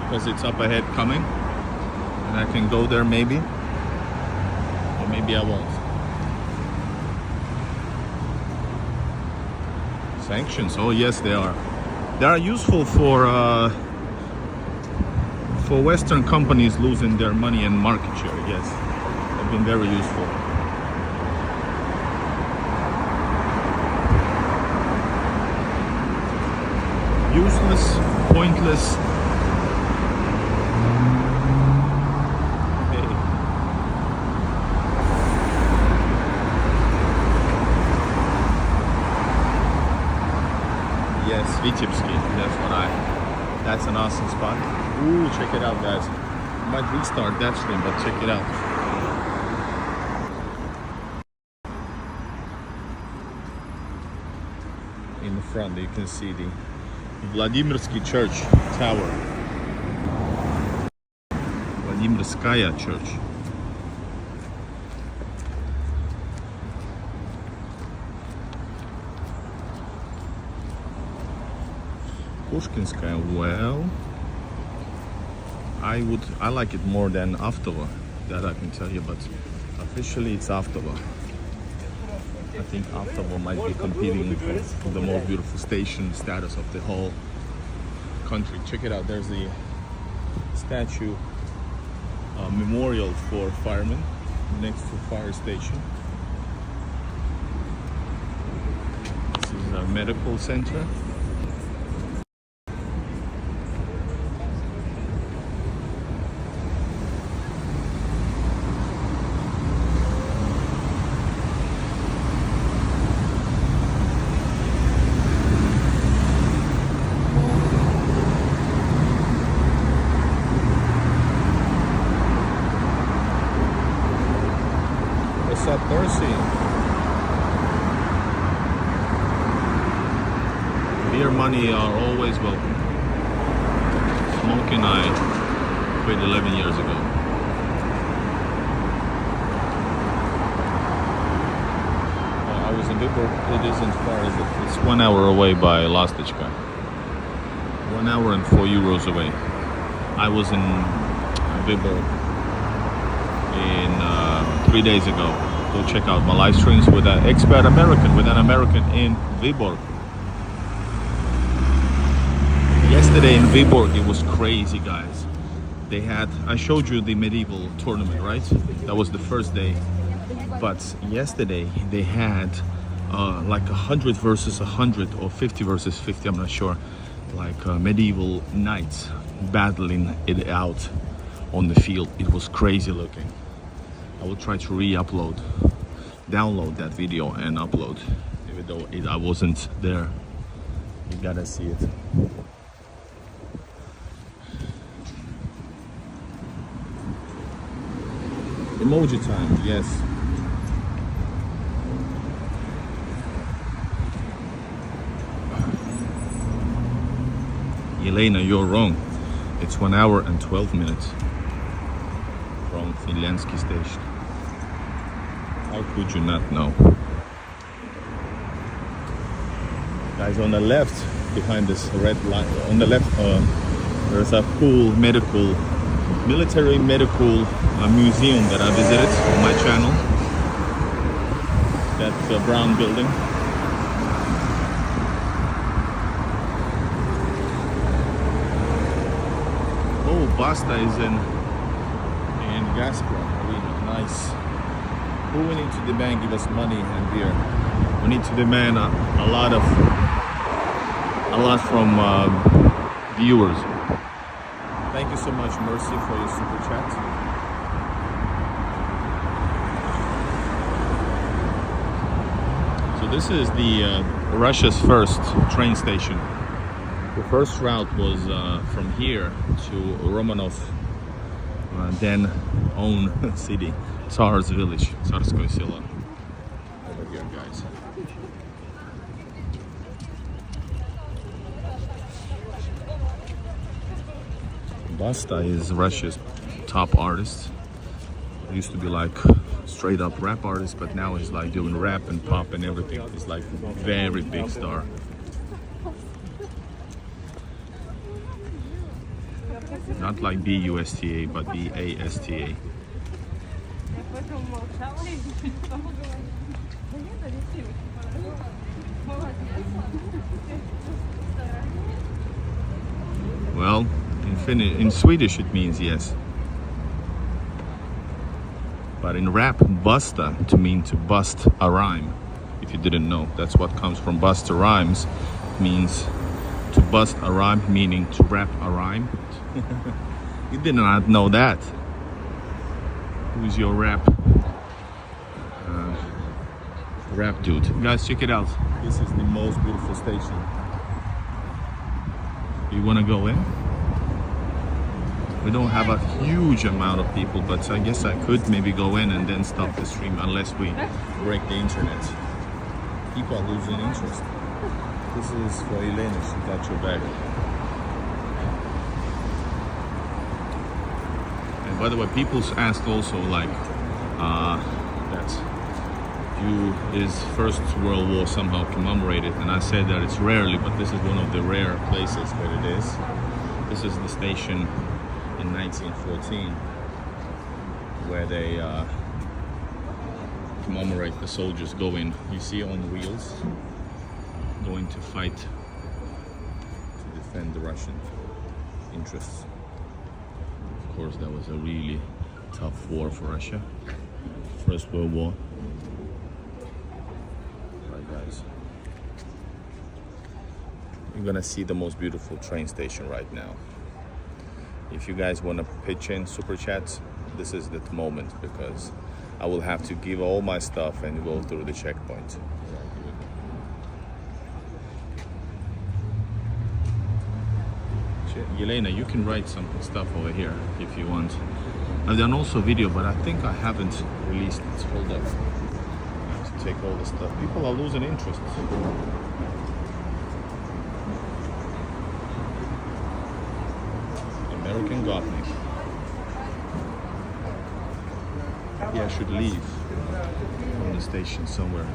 because it's up ahead coming, and I can go there maybe, or maybe I won't. Sanctions, oh yes, they are. They are useful for Western companies losing their money and market share. Yes, they've been very useful. Useless, pointless. Hey. Yes, Vitebsky. That's an awesome spot. Ooh, check it out, guys. I might restart that stream, but check it out. In the front, you can see the Vladimirsky Church Tower. Vladimirskaya Church. Pushkinskaya, well, I like it more than Avtova, that I can tell you, but officially it's Avtova. I think Avtova might be competing for the most beautiful station status of the whole country. Check it out, there's the statue, memorial for firemen next to fire station. This is a medical center. What's up, Percy? Beer money are always welcome. Smokey and I quit 11 years ago. I was in Viborg. It isn't far, is it? It's 1 hour away by Lastechka. 1 hour and 4 euros away. I was in Viborg in 3 days ago. Go check out my live streams with an expat American, with an American in Viborg. Yesterday in Viborg, it was crazy, guys. They had, I showed you the medieval tournament, right? That was the first day. But yesterday they had like 100 versus 100 or 50 versus 50, I'm not sure. Like medieval knights battling it out on the field. It was crazy looking. I will try to download that video and upload, even though I wasn't there. You gotta see it. Emoji time, yes. Elena, you're wrong. It's 1 hour and 12 minutes from Zelensky station. How could you not know? Guys, on the left, behind this red light, on the left, there's a cool military medical museum that I visited on my channel. That's a brown building. Oh, Basta is in Gazprom arena. Nice. Who we need to demand give us money and beer? We need to demand a lot from viewers. Thank you so much, Mercy, for your super chat. So this is the Russia's first train station. The first route was from here to Romanov, then own city, Tsar's village, Tsarskoye Selo. Over here, guys. Basta is Russia's top artist. It used to be like straight up rap artist, but now he's like doing rap and pop and everything. He's like a very big star. Not like B-U-S-T-A, but B-A-S-T-A. Well, in Swedish it means yes. But in rap, basta to mean to bust a rhyme. If you didn't know, that's what comes from Busta Rhymes. Means to bust a rhyme, meaning to rap a rhyme. You did not know that. Who's your rap dude? Guys, check it out. This is the most beautiful station. You want to go in? We don't have a huge amount of people, but I guess I could maybe go in and then stop the stream unless we break the internet. People are losing interest. This is for Elena, she got your back. And by the way, people asked also like that is First World War somehow commemorated, and I said that it's rarely, but this is one of the rare places where it is. This is the station in 1914 where they commemorate the soldiers going, you see, on wheels, going to fight to defend the Russian interests. Of course, that was a really tough war for Russia. First World War. Right, guys. You're gonna see the most beautiful train station right now. If you guys want to pitch in super chats, this is the moment, because I will have to give all my stuff and go through the checkpoint. Yelena, you can write some stuff over here if you want. I've done also video, but I think I haven't released it. Hold up. I have to take all the stuff. People are losing interest. American Gothic. Maybe I should leave from the station somewhere.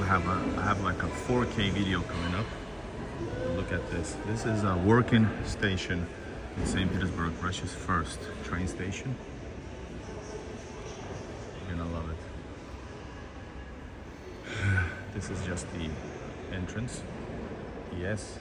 I have like a 4K video coming up. Look at this. This is a working station in St. Petersburg, Russia's first train station. You're gonna love it. This is just the entrance. Yes.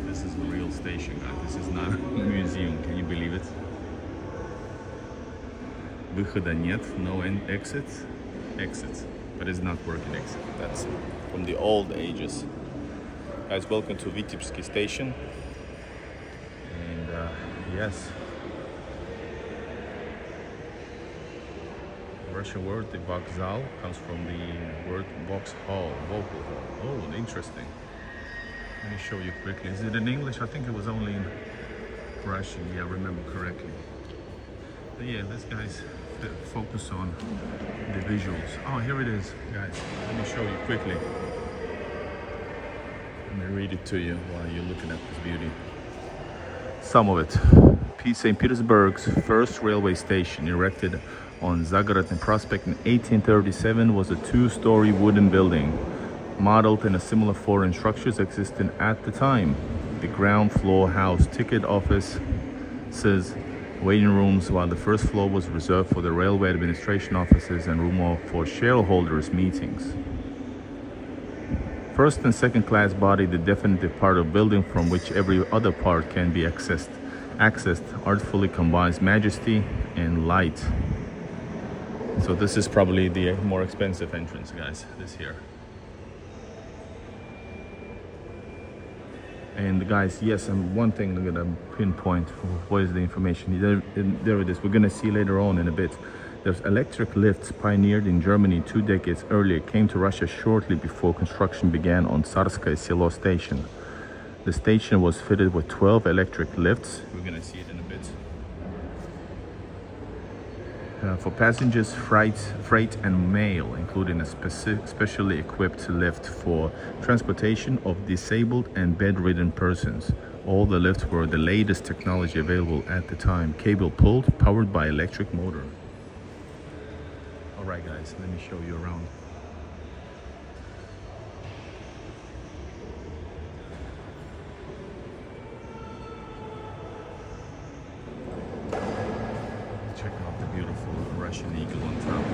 This is the real station, guys. This is not a museum. Can you believe it? Выхода нет, no exit. Exit, but it's not working exit. That's from the old ages. Guys, welcome to Vitebsky station. And yes, Russian word, the vokzal, comes from the word Vauxhall, vocal hall. Oh, interesting. Let me show you quickly. Is it in English? I think it was only in Russian, yeah, I remember correctly. But yeah, let's guys focus on the visuals. Oh, here it is, guys. Let me show you quickly. Let me read it to you while you're looking at this beauty. Some of it. St. Petersburg's first railway station, erected on Zagorodny Prospect in 1837, was a two-story wooden building, modeled in a similar foreign structures existing at the time. The ground floor housed ticket offices, waiting rooms, while the first floor was reserved for the railway administration offices and room for shareholders' meetings. First and second class body, the definitive part of building from which every other part can be accessed, artfully combines majesty and light. So this is probably the more expensive entrance, guys, this here. And guys, yes, and one thing I'm gonna pinpoint, what is the information? There it is. We're gonna see later on in a bit. There's electric lifts pioneered in Germany 2 decades earlier, came to Russia shortly before construction began on Tsarskaya Selo station. The station was fitted with 12 electric lifts. We're gonna see it in a bit. For passengers, freight and mail, including a specially equipped lift for transportation of disabled and bedridden persons. All the lifts were the latest technology available at the time, cable pulled, powered by electric motor. All right, guys, let me show you around. Check out the beautiful Russian eagle on top.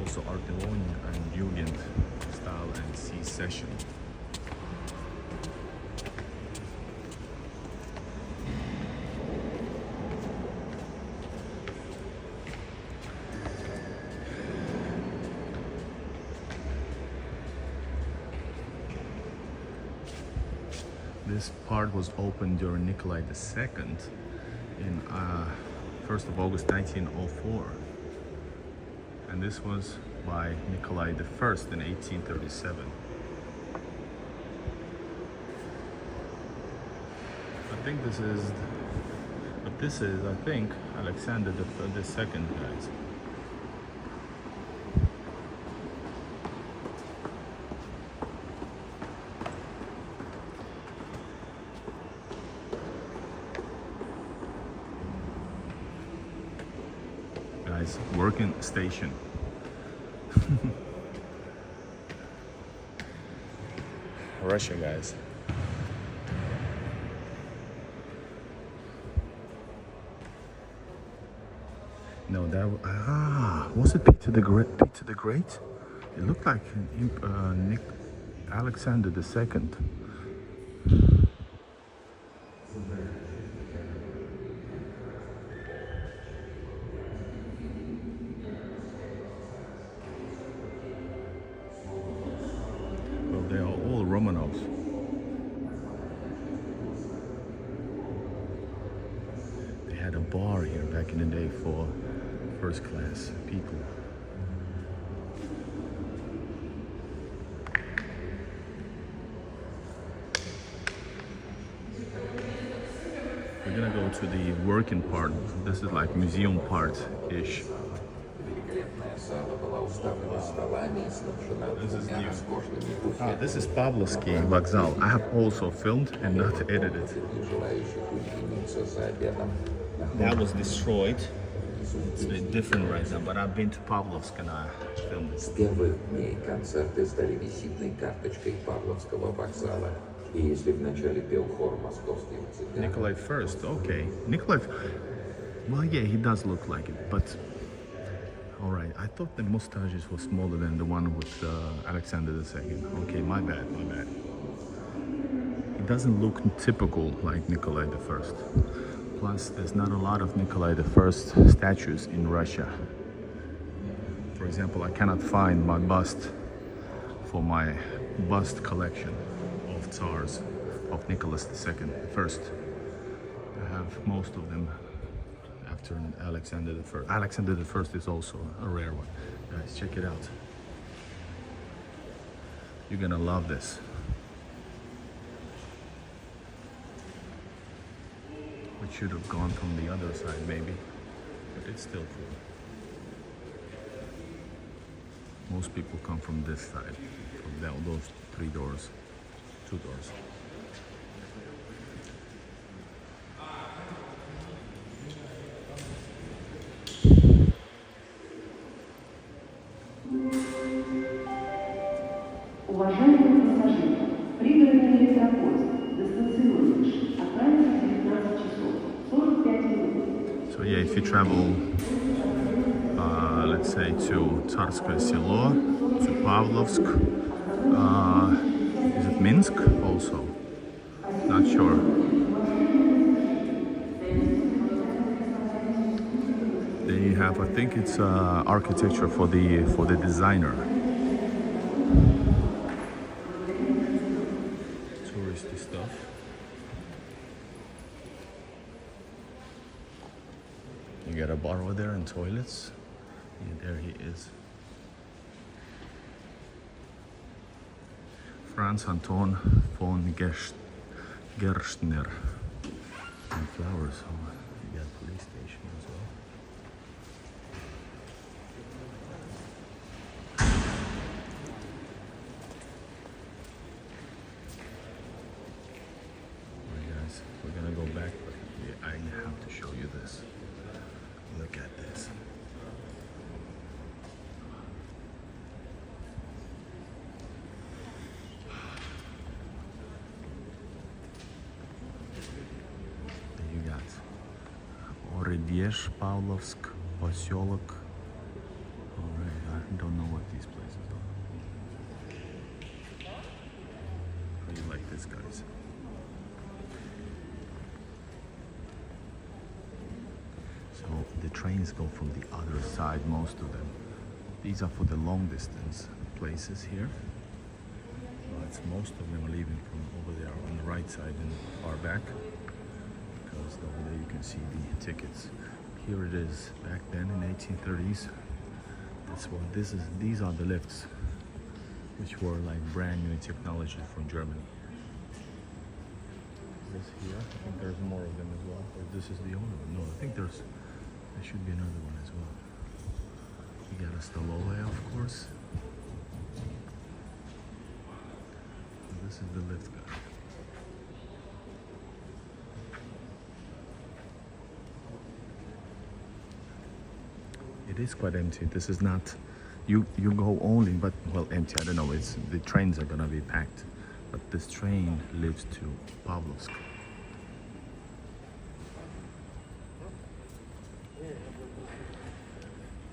Also Art Deco and Jugend style and C-session. This part was opened during Nikolai II in 1st of August 1904, and this was by Nikolai I in 1837. I think this is, I think, Alexander II, guys. Working station. Russia, guys. No, that was it Peter the Great? Peter the Great? It looked like Alexander II. They are all Romanovs. They had a bar here back in the day for first class people. We're gonna go to the working part. This is like museum part-ish. This is Pavlovsky Vokzal. I have also filmed and not edited. That was destroyed. It's a bit different right now, but I've been to Pavlovsk and I filmed С it. первых дней концерты стали визитной карточкой Павловского вокзала. И если вначале пел хор московских цыган... Nikolai first, okay. Nikolai, well, yeah, he does look like it, but all right. I thought the mustaches were smaller than the one with Alexander II. Okay, my bad, my bad. He doesn't look typical like Nikolai I. Plus, there's not a lot of Nikolai I statues in Russia. For example, I cannot find my bust for my bust collection of Tsars, of Nicholas II first. I have most of them after Alexander I. Alexander I is also a rare one. Guys, check it out. You're gonna love this. We should have gone from the other side maybe, but it's still cool. Most people come from this side, from those 3 doors, 2 doors. Уважаемые пассажиры, пригородный электропоезд дистанционный отправится в 19 часов 45 минут. So yeah, if you travel, let's say to Tsarskoye Selo, to Pavlovsk, is it Minsk also? Not sure. They have, I think it's architecture for the designer. Touristy stuff. You got a bar over there and toilets. Yeah, there he is. Franz Anton von Gerstner. And flowers. Oh, you got police station as well. Alright guys, we're gonna go back, but I have to show you this. Look at this. You got Orebezh, Pavlovsk, Posyolok. Alright, I don't know what these places are. How do you like this, guys? So the trains go from the other side, most of them. These are for the long distance places here. But most of them are leaving from over there on the right side and far back. Because over there you can see the tickets. Here it is back then in 1830s. That's what this is. These are the lifts, which were like brand new technology from Germany. This here, I think there's more of them as well. Or this is the only one. No, I think there should be another one as well. You got a Stolove, of course. This is the lift guy. It is quite empty. This is not, you go only, but well, empty. I don't know. It's the trains are gonna be packed, but this train lives to Pavlovsk.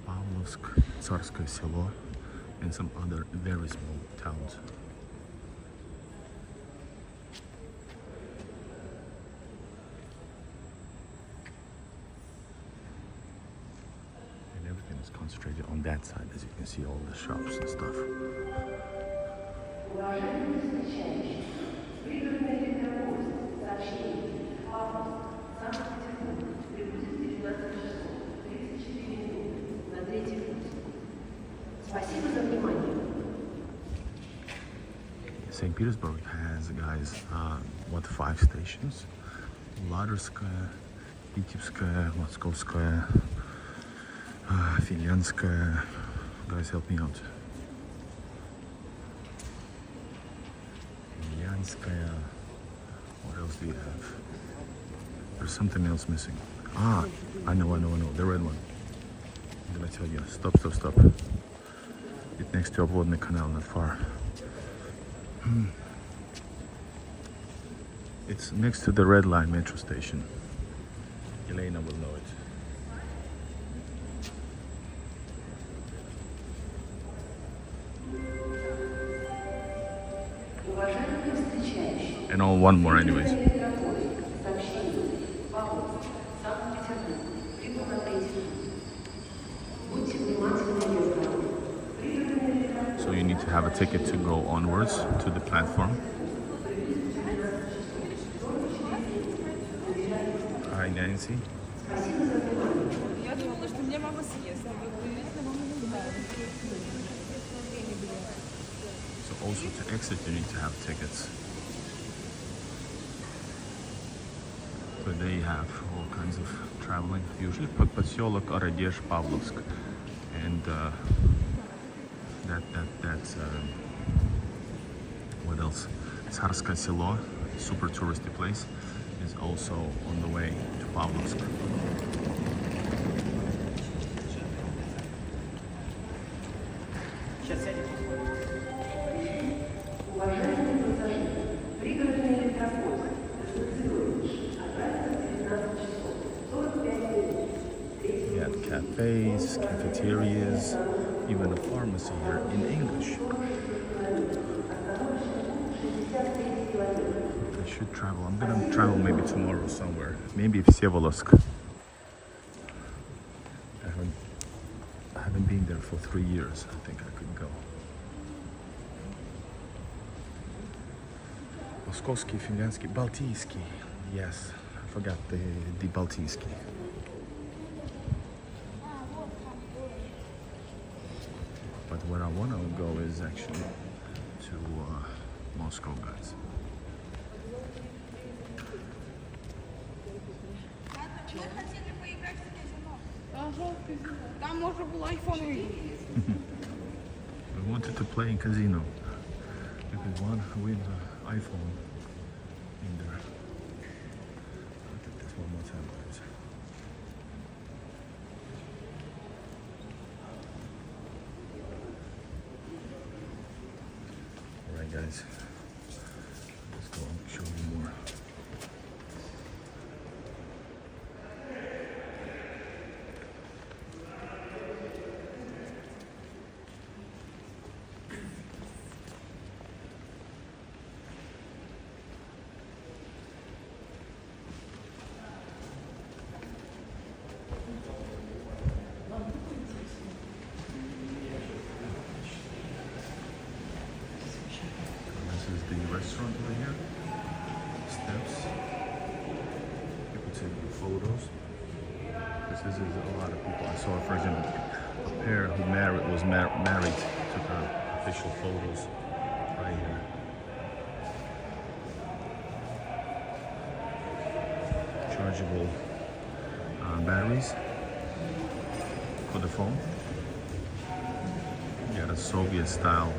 Pavlovsk, Tsarskoye Selo, and some other very small towns. Everything is concentrated on that side, as you can see all the shops and stuff. Уважаемые встречающие, пригородный электропоезд сообщение Павловск, Санкт-Петербург прибудет в 19 часов 34 минуты на 3-й путь. Спасибо за внимание. St. Petersburg has, guys, what, 5 stations? Laderskaya, Vitebskaya, Moskovskaya, Finlandskaya, Guys, help me out. Yanskaya. What else do you have? There's something else missing. Ah, I know. The red one. I'm gonna tell you. Stop. It's next to Obvodny canal, not far. It's next to the Red Line metro station. Elena will know it. Уважаемые встречающие, And on one more anyways. сообщение, Павловск, Санкт-Петербург, прибыл на третий путь. Будьте внимательны и осторожны. So you need to have a ticket to go onwards to the platform. Hi Nancy. Я думала, что мне мама съест, а вот действительно мама не знает. So also to exit you need to have tickets. So they have all kinds of traveling, usually Podposelok, Oradezh, Pavlovsk, and that's what else? Tsarskoye Selo, super touristy place, is also on the way to Pavlovsk. Уважаемые пассажиры, пригородный электропоезд Vitebsky отправится в 19 часов 45 минут. You have cafes, cafeterias, even a pharmacy here in English. I should travel. I'm gonna travel maybe tomorrow somewhere. Maybe Vsevolozsk. I haven't been there for 3 years. I think I could go. Moskovsky, Finlandsky, Baltijsky. Yes, I forgot the Baltijsky. But where I want to go is actually to Moscow, guys. Мы хотели поиграть в казино. Ага, казино. Там можно было айфон увидеть. We wanted to play in casino. You could one with the iPhone in there. Look at this one more time, guys. Alright, guys. Let's go and show you more. This is the restaurant over here. Steps. People taking photos. This is a lot of people. I saw, for example, a pair who was married, took official photos right here. Chargeable batteries for the phone. Got a Soviet style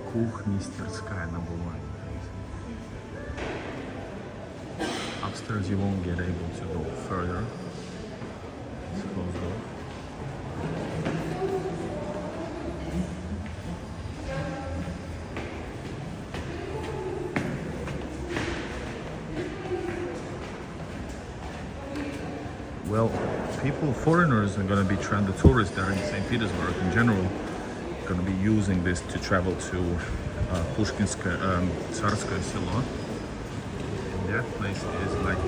Kuchnisterskaya #1. Upstairs you won't get able to go further. It's closed off. Well, foreigners are going to be the tourists that are in St. Petersburg in general, going to be using this to travel to Tsarskoye Selo. And that place is like,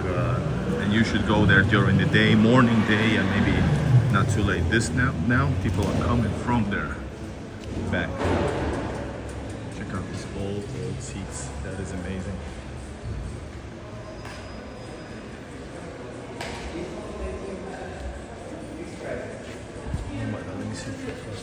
and you should go there during the day, morning, day, and maybe not too late. This now people are coming from there back. Check out these old seats. That is amazing. Let me see if it's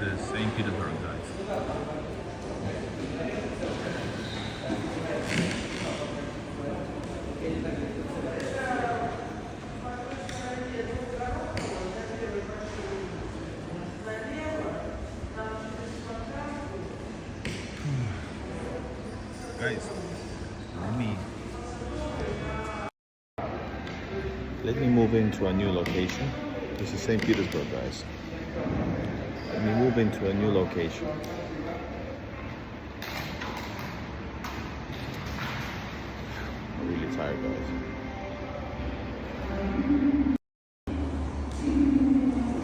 This is St. Petersburg, guys. Guys, let me move into a new location. This is St. Petersburg, guys. Let me move into a new location. I'm really tired, guys.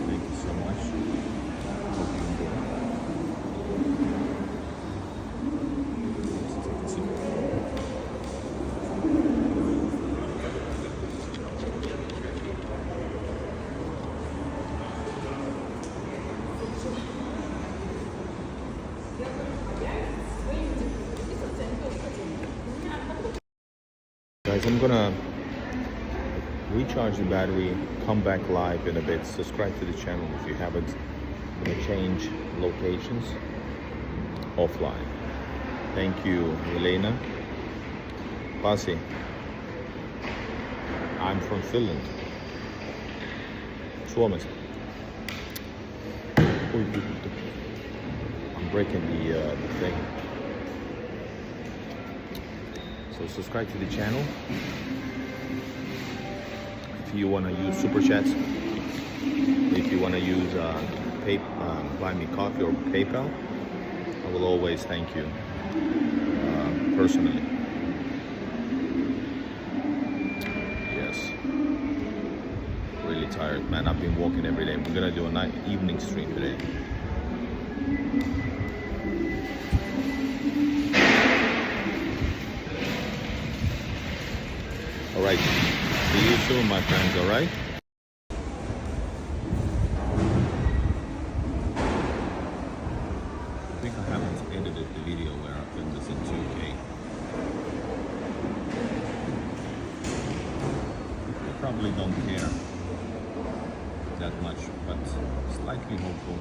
Thank you so much. Hope you enjoy. Let's take a seat. Guys, I'm gonna recharge the battery, come back live in a bit. Subscribe to the channel if you haven't. I'm gonna change locations offline. Thank you, Elena. Pasi. I'm from Finland. Suomesta. I'm breaking the thing. So subscribe to the channel. If you want to use super chats, if you want to use buy me coffee or PayPal, I will always thank you personally. Yes, really tired, man. I've been walking every day. We're gonna do a evening stream today. All right, see you soon, my friends, all right? I think I haven't edited the video where I filmed this in 2K. I probably don't care that much, but slightly hopeful.